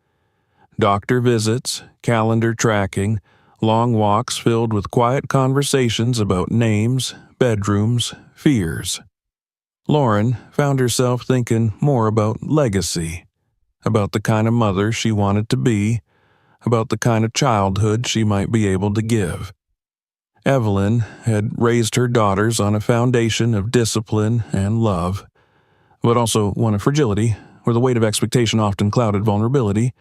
Doctor visits, calendar tracking, long walks filled with quiet conversations about names, bedrooms, fears. Lauren found herself thinking more about legacy, about the kind of mother she wanted to be, about the kind of childhood she might be able to give. Evelyn had raised her daughters on a foundation of discipline and love, but also one of fragility, where the weight of expectation often clouded vulnerability.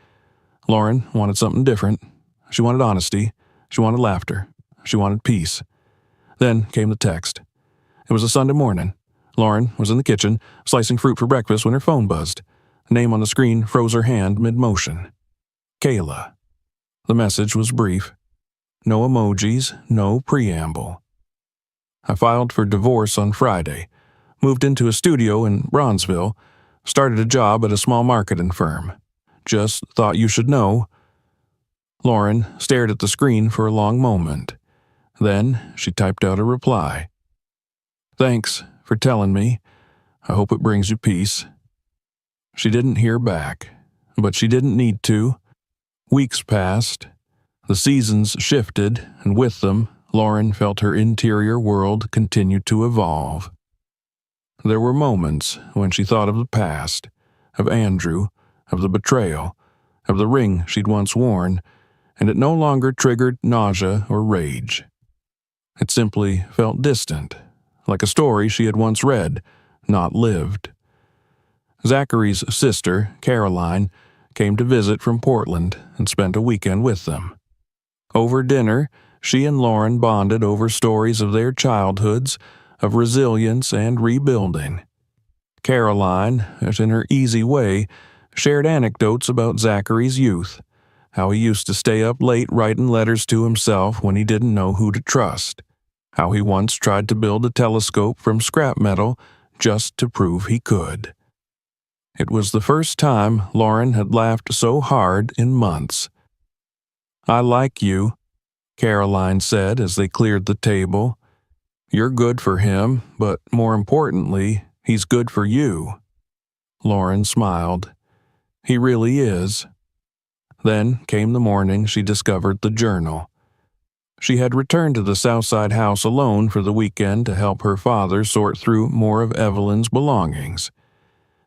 Lauren wanted something different. She wanted honesty. She wanted laughter. She wanted peace. Then came the text. It was a Sunday morning. Lauren was in the kitchen, slicing fruit for breakfast when her phone buzzed. The name on the screen froze her hand mid-motion. Kayla. The message was brief. No emojis, no preamble. I filed for divorce on Friday, moved into a studio in Bronzeville, started a job at a small marketing firm. Just thought you should know. Lauren stared at the screen for a long moment. Then she typed out a reply. "Thanks for telling me. I hope it brings you peace." She didn't hear back, but she didn't need to. Weeks passed. The seasons shifted, and with them, Lauren felt her interior world continue to evolve. There were moments when she thought of the past, of Andrew, of the betrayal, of the ring she'd once worn, and it no longer triggered nausea or rage. It simply felt distant, like a story she had once read, not lived. Zachary's sister, Caroline, came to visit from Portland and spent a weekend with them. Over dinner, she and Lauren bonded over stories of their childhoods, of resilience and rebuilding. Caroline, as in her easy way, shared anecdotes about Zachary's youth, how he used to stay up late writing letters to himself when he didn't know who to trust, how he once tried to build a telescope from scrap metal just to prove he could. It was the first time Lauren had laughed so hard in months. "I like you," Caroline said as they cleared the table. "You're good for him, but more importantly, he's good for you." Lauren smiled. "He really is." Then came the morning she discovered the journal. She had returned to the Southside house alone for the weekend to help her father sort through more of Evelyn's belongings.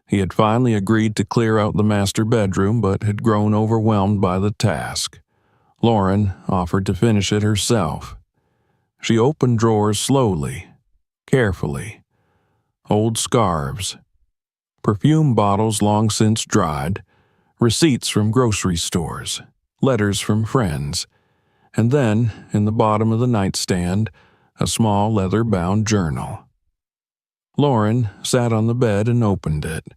He had finally agreed to clear out the master bedroom, but had grown overwhelmed by the task. Lauren offered to finish it herself. She opened drawers slowly, carefully. Old scarves, perfume bottles long since dried, receipts from grocery stores, letters from friends, and then, in the bottom of the nightstand, a small leather-bound journal. Lauren sat on the bed and opened it.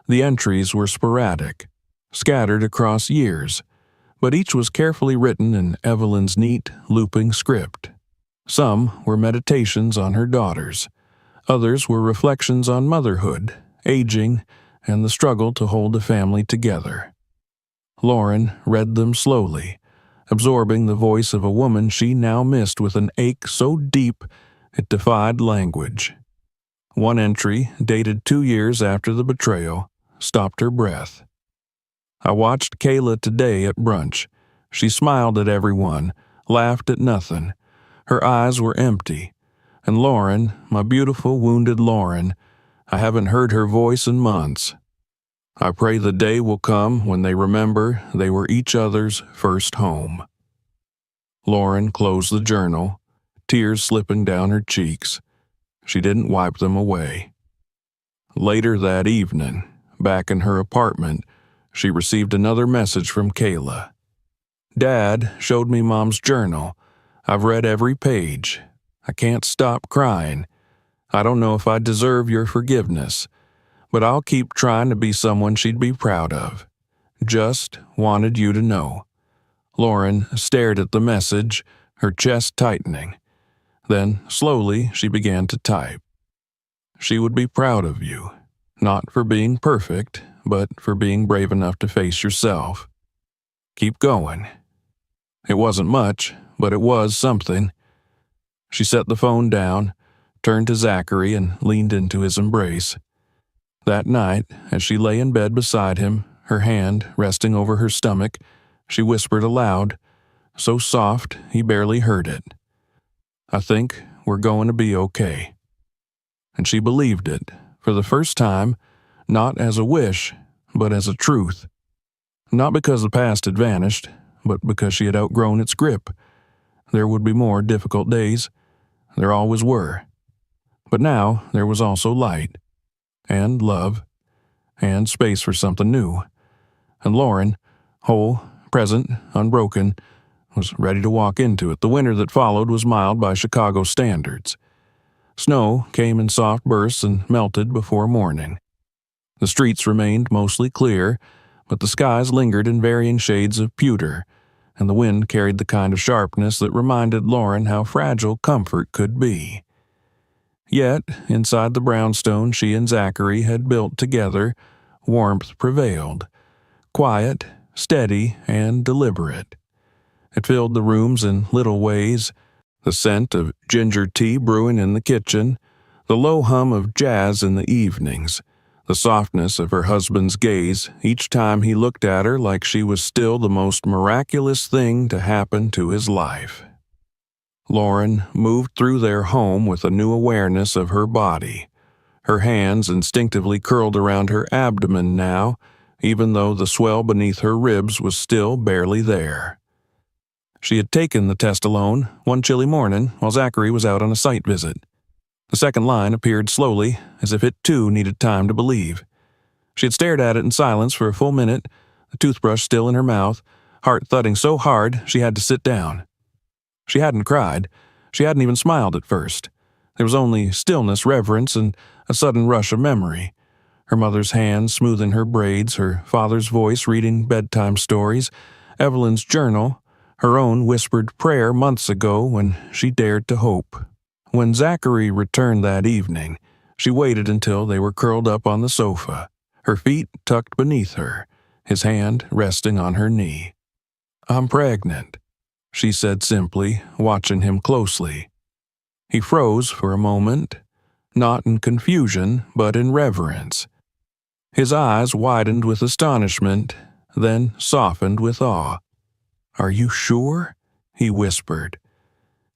The entries were sporadic, scattered across years, but each was carefully written in Evelyn's neat, looping script. Some were meditations on her daughters. Others were reflections on motherhood, aging, and the struggle to hold a family together. Lauren read them slowly, absorbing the voice of a woman she now missed with an ache so deep it defied language. One entry, dated 2 years after the betrayal, stopped her breath. "I watched Kayla today at brunch. She smiled at everyone, laughed at nothing. Her eyes were empty. And Lauren, my beautiful wounded Lauren, I haven't heard her voice in months. I pray the day will come when they remember they were each other's first home." Lauren closed the journal, tears slipping down her cheeks. She didn't wipe them away. Later that evening, back in her apartment, she received another message from Kayla. "Dad showed me Mom's journal. I've read every page. I can't stop crying. I don't know if I deserve your forgiveness, but I'll keep trying to be someone she'd be proud of. Just wanted you to know." Lauren stared at the message, her chest tightening. Then, slowly, she began to type. "She would be proud of you, not for being perfect, but for being brave enough to face yourself. Keep going. It wasn't much, but it was something. She set the phone down, turned to Zachary, and leaned into his embrace. That night, as she lay in bed beside him, her hand resting over her stomach, she whispered aloud, so soft he barely heard it, "I think we're going to be okay." And she believed it, for the first time, not as a wish, but as a truth. Not because the past had vanished, but because she had outgrown its grip. There would be more difficult days. There always were. But now there was also light, and love, and space for something new. And Lauren, whole, present, unbroken, was ready to walk into it. The winter that followed was mild by Chicago standards. Snow came in soft bursts and melted before morning. The streets remained mostly clear, but the skies lingered in varying shades of pewter, and the wind carried the kind of sharpness that reminded Lauren how fragile comfort could be. Yet, inside the brownstone she and Zachary had built together, warmth prevailed, quiet, steady, and deliberate. It filled the rooms in little ways, the scent of ginger tea brewing in the kitchen, the low hum of jazz in the evenings, the softness of her husband's gaze each time he looked at her like she was still the most miraculous thing to happen to his life. Lauren moved through their home with a new awareness of her body. Her hands instinctively curled around her abdomen now, even though the swell beneath her ribs was still barely there. She had taken the test alone one chilly morning while Zachary was out on a site visit. The second line appeared slowly, as if it too needed time to believe. She had stared at it in silence for a full minute, the toothbrush still in her mouth, heart thudding so hard she had to sit down. She hadn't cried. She hadn't even smiled at first. There was only stillness, reverence, and a sudden rush of memory. Her mother's hand smoothing her braids, her father's voice reading bedtime stories, Evelyn's journal, her own whispered prayer months ago when she dared to hope. When Zachary returned that evening, she waited until they were curled up on the sofa, her feet tucked beneath her, his hand resting on her knee. "I'm pregnant," she said simply, watching him closely. He froze for a moment, not in confusion, but in reverence. His eyes widened with astonishment, then softened with awe. "Are you sure?" he whispered.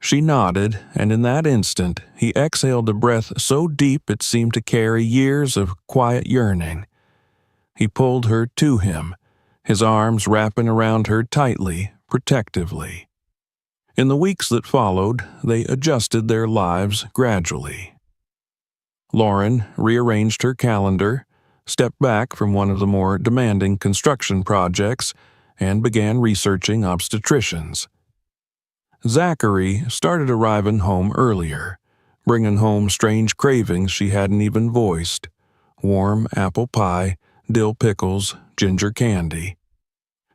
She nodded, and in that instant he exhaled a breath so deep it seemed to carry years of quiet yearning. He pulled her to him, his arms wrapping around her tightly, protectively. In the weeks that followed, they adjusted their lives gradually. Lauren rearranged her calendar, stepped back from one of the more demanding construction projects, and began researching obstetricians. Zachary started arriving home earlier, bringing home strange cravings she hadn't even voiced: warm apple pie, dill pickles, ginger candy.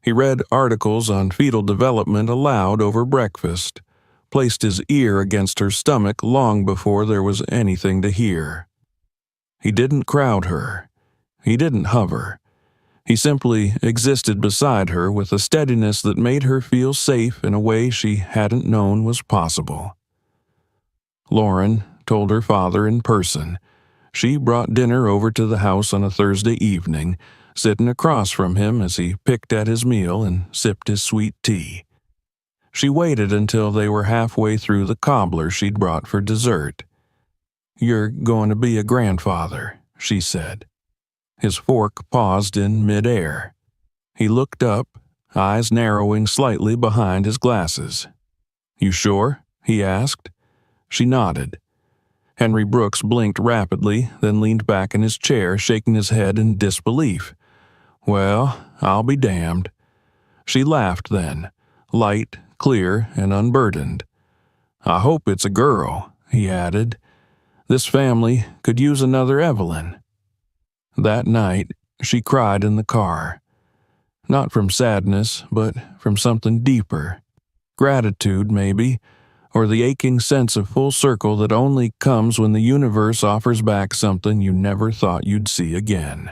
He read articles on fetal development aloud over breakfast, placed his ear against her stomach long before there was anything to hear. He didn't crowd her. He didn't hover. He simply existed beside her with a steadiness that made her feel safe in a way she hadn't known was possible. Lauren told her father in person. She brought dinner over to the house on a Thursday evening, sitting across from him as he picked at his meal and sipped his sweet tea. She waited until they were halfway through the cobbler she'd brought for dessert. "You're going to be a grandfather," she said. His fork paused in midair. He looked up, eyes narrowing slightly behind his glasses. "You sure?" he asked. She nodded. Henry Brooks blinked rapidly, then leaned back in his chair, shaking his head in disbelief. "Well, I'll be damned." She laughed then, light, clear, and unburdened. "I hope it's a girl," he added. "This family could use another Evelyn." That night, she cried in the car. Not from sadness, but from something deeper. Gratitude, maybe, or the aching sense of full circle that only comes when the universe offers back something you never thought you'd see again.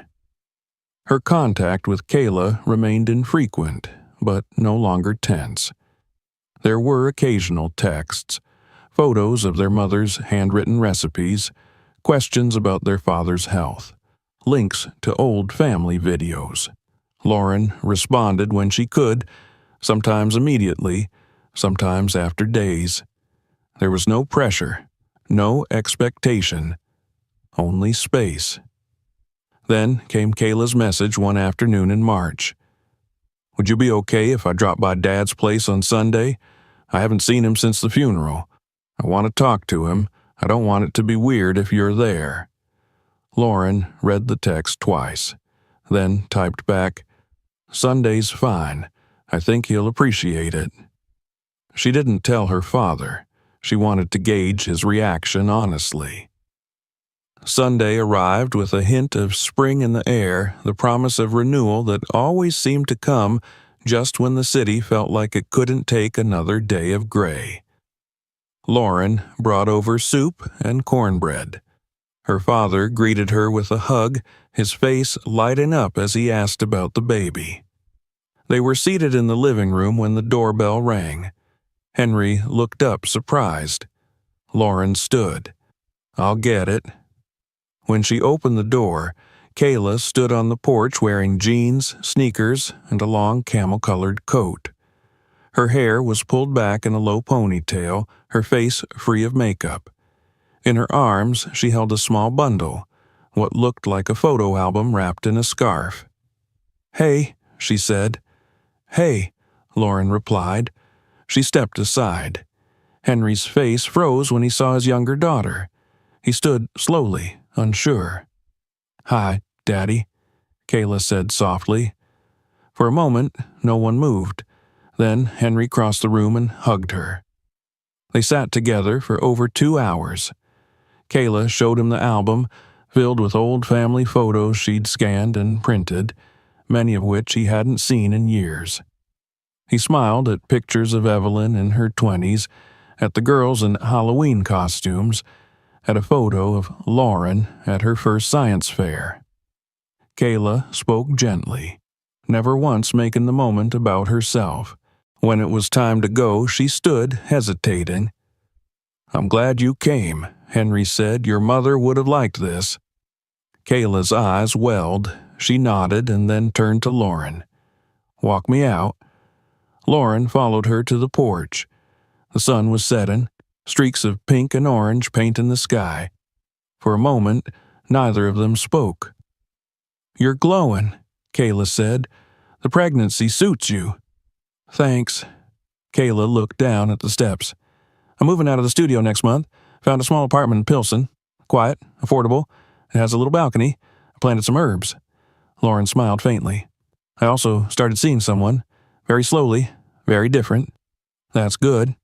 Her contact with Kayla remained infrequent, but no longer tense. There were occasional texts, photos of their mother's handwritten recipes, questions about their father's health, links to old family videos. Lauren responded when she could, sometimes immediately, sometimes after days. There was no pressure, no expectation, only space. Then came Kayla's message one afternoon in March. "Would you be okay if I drop by Dad's place on Sunday? I haven't seen him since the funeral. I want to talk to him. I don't want it to be weird if you're there." Lauren read the text twice, then typed back, "Sunday's fine. I think he'll appreciate it." She didn't tell her father. She wanted to gauge his reaction honestly. Sunday arrived with a hint of spring in the air, the promise of renewal that always seemed to come just when the city felt like it couldn't take another day of gray. Lauren brought over soup and cornbread. Her father greeted her with a hug, his face lighting up as he asked about the baby. They were seated in the living room when the doorbell rang. Henry looked up surprised. Lauren stood. "I'll get it." When she opened the door, Kayla stood on the porch wearing jeans, sneakers, and a long camel-colored coat. Her hair was pulled back in a low ponytail, her face free of makeup. In her arms, she held a small bundle, what looked like a photo album wrapped in a scarf. "Hey," she said. "Hey," Lauren replied. She stepped aside. Henry's face froze when he saw his younger daughter. He stood slowly, unsure. "Hi, Daddy," Kayla said softly. For a moment, no one moved. Then Henry crossed the room and hugged her. They sat together for over 2 hours. Kayla showed him the album, filled with old family photos she'd scanned and printed, many of which he hadn't seen in years. He smiled at pictures of Evelyn in her 20s, at the girls in Halloween costumes, at a photo of Lauren at her first science fair. Kayla spoke gently, never once making the moment about herself. When it was time to go, she stood, hesitating. "I'm glad you came," Henry said. "Your mother would have liked this." Kayla's eyes welled. She nodded and then turned to Lauren. "Walk me out." Lauren followed her to the porch. The sun was setting, streaks of pink and orange painting the sky. For a moment, neither of them spoke. "You're glowing," Kayla said. "The pregnancy suits you." "Thanks." Kayla looked down at the steps. "I'm moving out of the studio next month. Found a small apartment in Pilsen. Quiet, affordable. It has a little balcony. I planted some herbs." Lauren smiled faintly. "I also started seeing someone. Very slowly, very different." "That's good."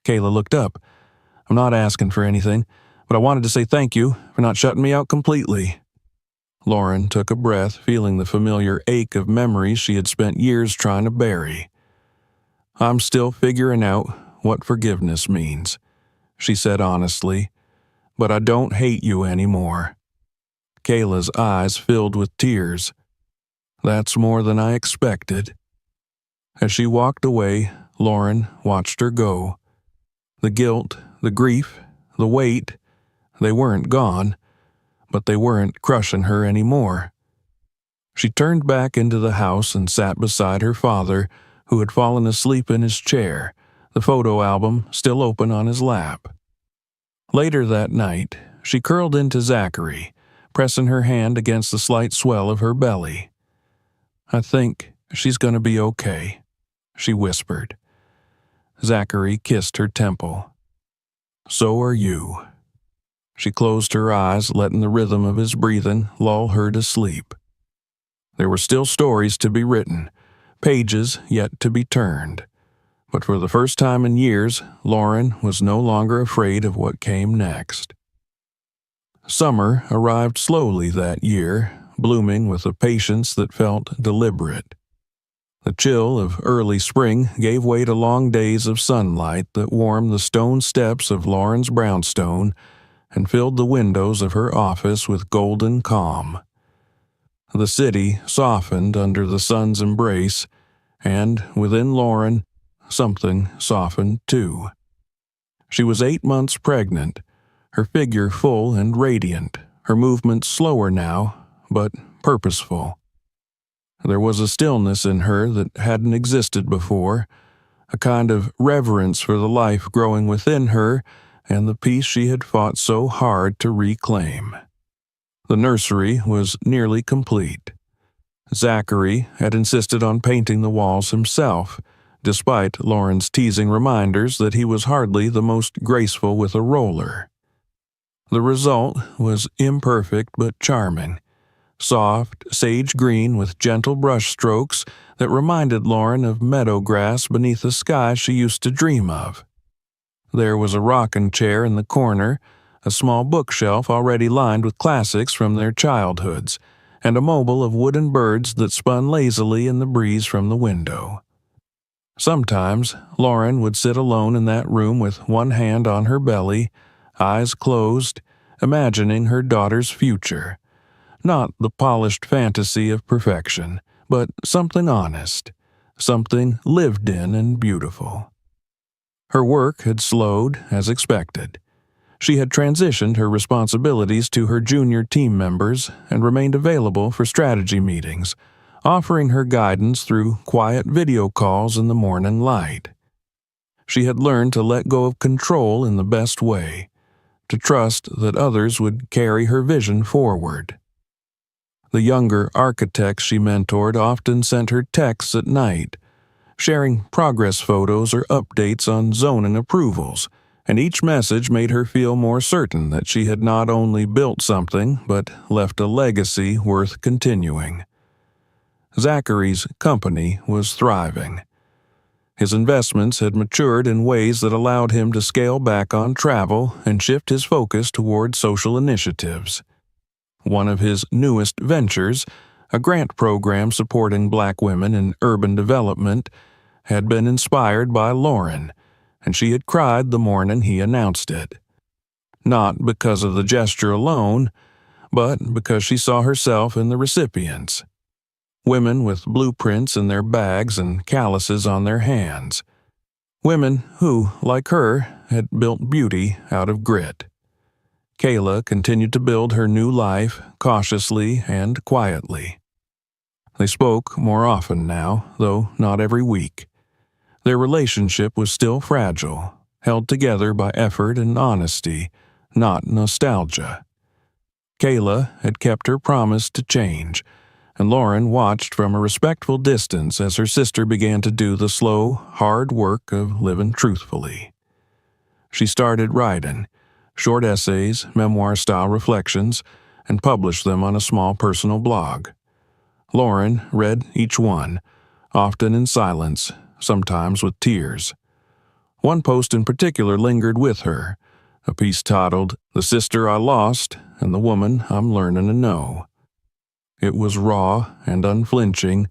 Kayla looked up. "I'm not asking for anything, but I wanted to say thank you for not shutting me out completely." Lauren took a breath, feeling the familiar ache of memories she had spent years trying to bury. "I'm still figuring out what forgiveness means," she said honestly, "but I don't hate you anymore." Kayla's eyes filled with tears. "That's more than I expected." As she walked away, Lauren watched her go. The guilt, the grief, the weight, they weren't gone, but they weren't crushing her anymore. She turned back into the house and sat beside her father, who had fallen asleep in his chair, the photo album still open on his lap. Later that night, she curled into Zachary, pressing her hand against the slight swell of her belly. "I think she's going to be okay," she whispered. Zachary kissed her temple. "So are you." She closed her eyes, letting the rhythm of his breathing lull her to sleep. There were still stories to be written, pages yet to be turned. But for the first time in years, Lauren was no longer afraid of what came next. Summer arrived slowly that year, blooming with a patience that felt deliberate. The chill of early spring gave way to long days of sunlight that warmed the stone steps of Lauren's brownstone and filled the windows of her office with golden calm. The city softened under the sun's embrace, and within Lauren, something softened too. She was 8 months pregnant, her figure full and radiant, her movements slower now, but purposeful. There was a stillness in her that hadn't existed before, a kind of reverence for the life growing within her and the peace she had fought so hard to reclaim. The nursery was nearly complete. Zachary had insisted on painting the walls himself, despite Lauren's teasing reminders that he was hardly the most graceful with a roller. The result was imperfect but charming, soft sage green with gentle brush strokes that reminded Lauren of meadow grass beneath a sky she used to dream of. There was a rocking chair in the corner, a small bookshelf already lined with classics from their childhoods, and a mobile of wooden birds that spun lazily in the breeze from the window. Sometimes Lauren would sit alone in that room with one hand on her belly, eyes closed, imagining her daughter's future. Not the polished fantasy of perfection, but something honest, something lived in and beautiful. Her work had slowed, as expected. She had transitioned her responsibilities to her junior team members and remained available for strategy meetings, offering her guidance through quiet video calls in the morning light. She had learned to let go of control in the best way, to trust that others would carry her vision forward. The younger architects she mentored often sent her texts at night, sharing progress photos or updates on zoning approvals, and each message made her feel more certain that she had not only built something but left a legacy worth continuing. Zachary's company was thriving. His investments had matured in ways that allowed him to scale back on travel and shift his focus toward social initiatives. One of his newest ventures, a grant program supporting Black women in urban development, had been inspired by Lauren, and she had cried the morning he announced it. Not because of the gesture alone, but because she saw herself in the recipients. Women with blueprints in their bags and calluses on their hands. Women who, like her, had built beauty out of grit. Kayla continued to build her new life cautiously and quietly. They spoke more often now, though not every week. Their relationship was still fragile, held together by effort and honesty, not nostalgia. Kayla had kept her promise to change, and Lauren watched from a respectful distance as her sister began to do the slow, hard work of living truthfully. She started writing short essays, memoir-style reflections, and published them on a small personal blog. Lauren read each one, often in silence, sometimes with tears. One post in particular lingered with her, a piece titled, "The Sister I Lost and the Woman I'm Learning to Know." It was raw and unflinching,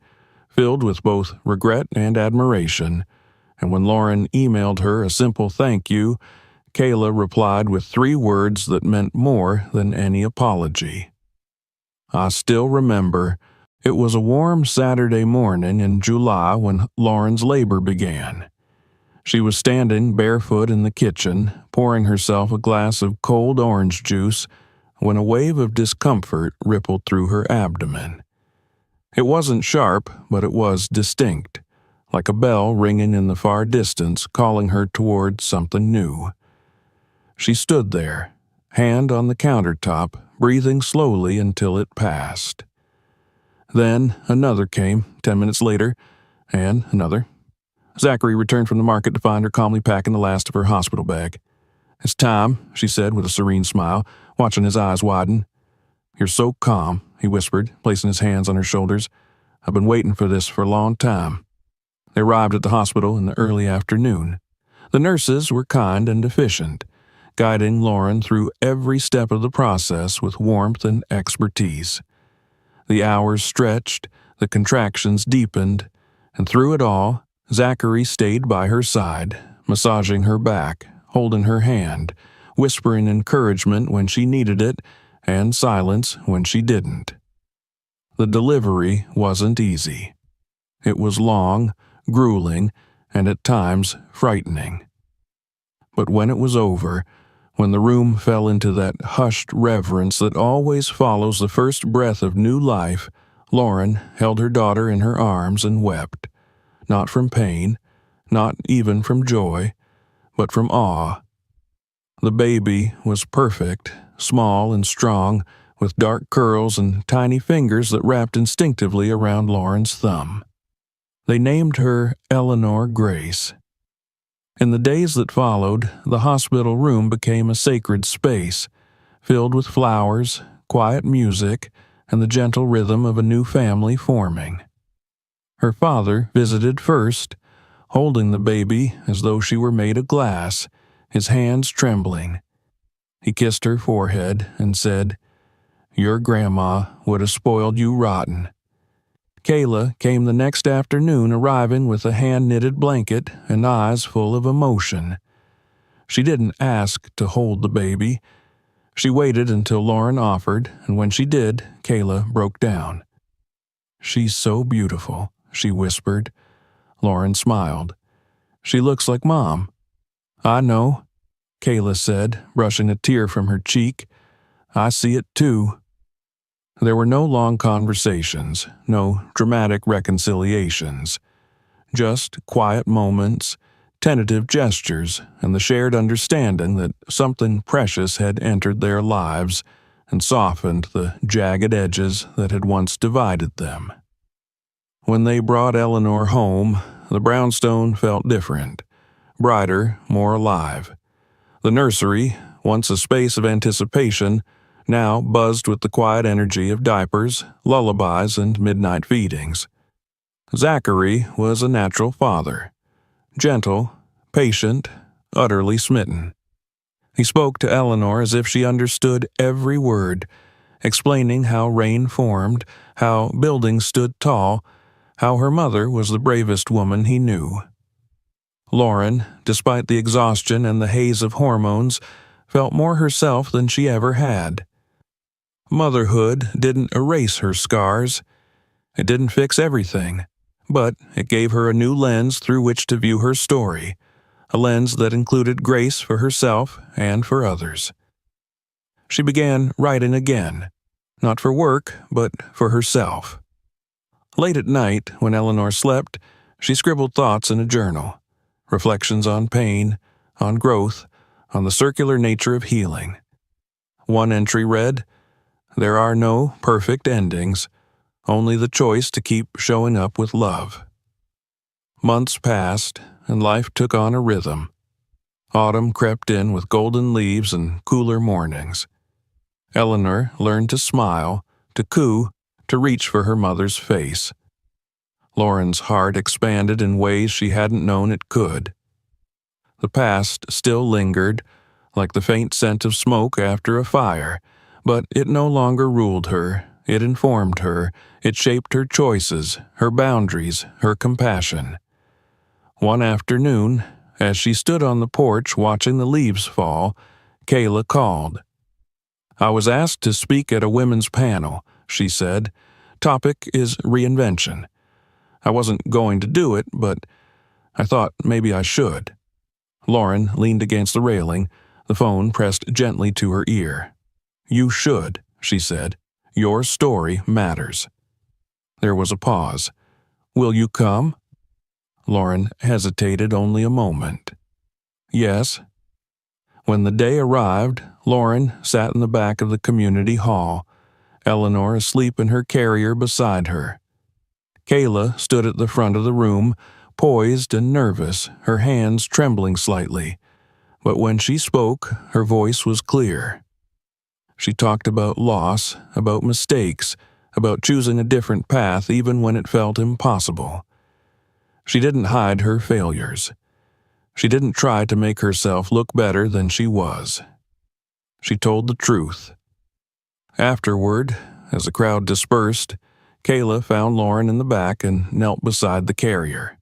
filled with both regret and admiration, and when Lauren emailed her a simple thank you, Kayla replied with 3 words that meant more than any apology. I still remember. It was a warm Saturday morning in July when Lauren's labor began. She was standing barefoot in the kitchen, pouring herself a glass of cold orange juice, when a wave of discomfort rippled through her abdomen. It wasn't sharp, but it was distinct, like a bell ringing in the far distance, calling her toward something new. She stood there, hand on the countertop, breathing slowly until it passed. Then another came, 10 minutes later, and another. Zachary returned from the market to find her calmly packing the last of her hospital bag. "It's time," she said with a serene smile, watching his eyes widen. "You're so calm," he whispered, placing his hands on her shoulders. "I've been waiting for this for a long time." They arrived at the hospital in the early afternoon. The nurses were kind and efficient, guiding Lauren through every step of the process with warmth and expertise. The hours stretched, the contractions deepened, and through it all, Zachary stayed by her side, massaging her back, holding her hand, whispering encouragement when she needed it, and silence when she didn't. The delivery wasn't easy. It was long, grueling, and at times frightening. But when it was over, when the room fell into that hushed reverence that always follows the first breath of new life, Lauren held her daughter in her arms and wept, not from pain, not even from joy, but from awe. The baby was perfect, small and strong, with dark curls and tiny fingers that wrapped instinctively around Lauren's thumb. They named her Eleanor Grace. In the days that followed, the hospital room became a sacred space, filled with flowers, quiet music, and the gentle rhythm of a new family forming. Her father visited first, holding the baby as though she were made of glass, his hands trembling. He kissed her forehead and said, "Your grandma would have spoiled you rotten." Kayla came the next afternoon, arriving with a hand-knitted blanket and eyes full of emotion. She didn't ask to hold the baby. She waited until Lauren offered, and when she did, Kayla broke down. "She's so beautiful," she whispered. Lauren smiled. "She looks like Mom." "I know," Kayla said, brushing a tear from her cheek. "I see it too." There were no long conversations, no dramatic reconciliations, just quiet moments, tentative gestures, and the shared understanding that something precious had entered their lives and softened the jagged edges that had once divided them. When they brought Eleanor home, the brownstone felt different, brighter, more alive. The nursery, once a space of anticipation, now buzzed with the quiet energy of diapers, lullabies, and midnight feedings. Zachary was a natural father, gentle, patient, utterly smitten. He spoke to Eleanor as if she understood every word, explaining how rain formed, how buildings stood tall, how her mother was the bravest woman he knew. Lauren, despite the exhaustion and the haze of hormones, felt more herself than she ever had. Motherhood didn't erase her scars. It didn't fix everything, but it gave her a new lens through which to view her story, a lens that included grace for herself and for others. She began writing again, not for work, but for herself. Late at night, when Eleanor slept, she scribbled thoughts in a journal, reflections on pain, on growth, on the circular nature of healing. One entry read, "There are no perfect endings, only the choice to keep showing up with love." Months passed, and life took on a rhythm. Autumn crept in with golden leaves and cooler mornings. Eleanor learned to smile, to coo, to reach for her mother's face. Lauren's heart expanded in ways she hadn't known it could. The past still lingered, like the faint scent of smoke after a fire, but it no longer ruled her. It informed her. It shaped her choices, her boundaries, her compassion. One afternoon, as she stood on the porch watching the leaves fall, Kayla called. "I was asked to speak at a women's panel," she said. "Topic is reinvention. I wasn't going to do it, but I thought maybe I should." Lauren leaned against the railing, the phone pressed gently to her ear. "You should," she said. "Your story matters." There was a pause. "Will you come?" Lauren hesitated only a moment. "Yes." When the day arrived, Lauren sat in the back of the community hall, Eleanor asleep in her carrier beside her. Kayla stood at the front of the room, poised and nervous, her hands trembling slightly. But when she spoke, her voice was clear. She talked about loss, about mistakes, about choosing a different path even when it felt impossible. She didn't hide her failures. She didn't try to make herself look better than she was. She told the truth. Afterward, as the crowd dispersed, Kayla found Lauren in the back and knelt beside the carrier.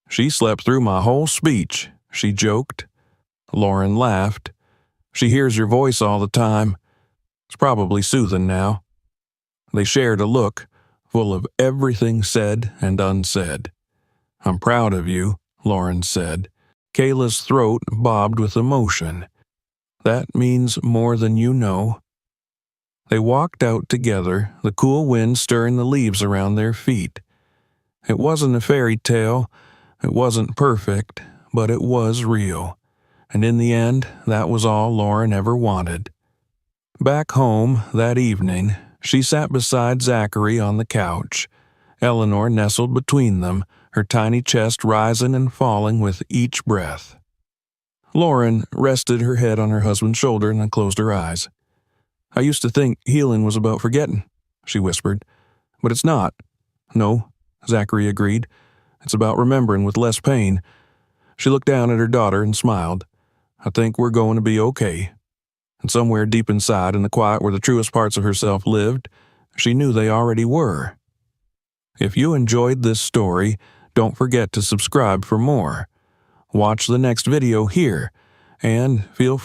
"She slept through my whole speech," she joked. Lauren laughed. "She hears your voice all the time. It's probably soothing now." They shared a look, full of everything said and unsaid. "I'm proud of you," Lauren said. Kayla's throat bobbed with emotion. "That means more than you know." They walked out together, the cool wind stirring the leaves around their feet. It wasn't a fairy tale, it wasn't perfect, but it was real. And in the end, that was all Lauren ever wanted. Back home, that evening, she sat beside Zachary on the couch. Eleanor nestled between them, her tiny chest rising and falling with each breath. Lauren rested her head on her husband's shoulder and then closed her eyes. "I used to think healing was about forgetting," she whispered. "But it's not." "No," Zachary agreed. "It's about remembering with less pain." She looked down at her daughter and smiled. "I think we're going to be okay." And somewhere deep inside, in the quiet where the truest parts of herself lived, she knew they already were. If you enjoyed this story, don't forget to subscribe for more. Watch the next video here, and feel free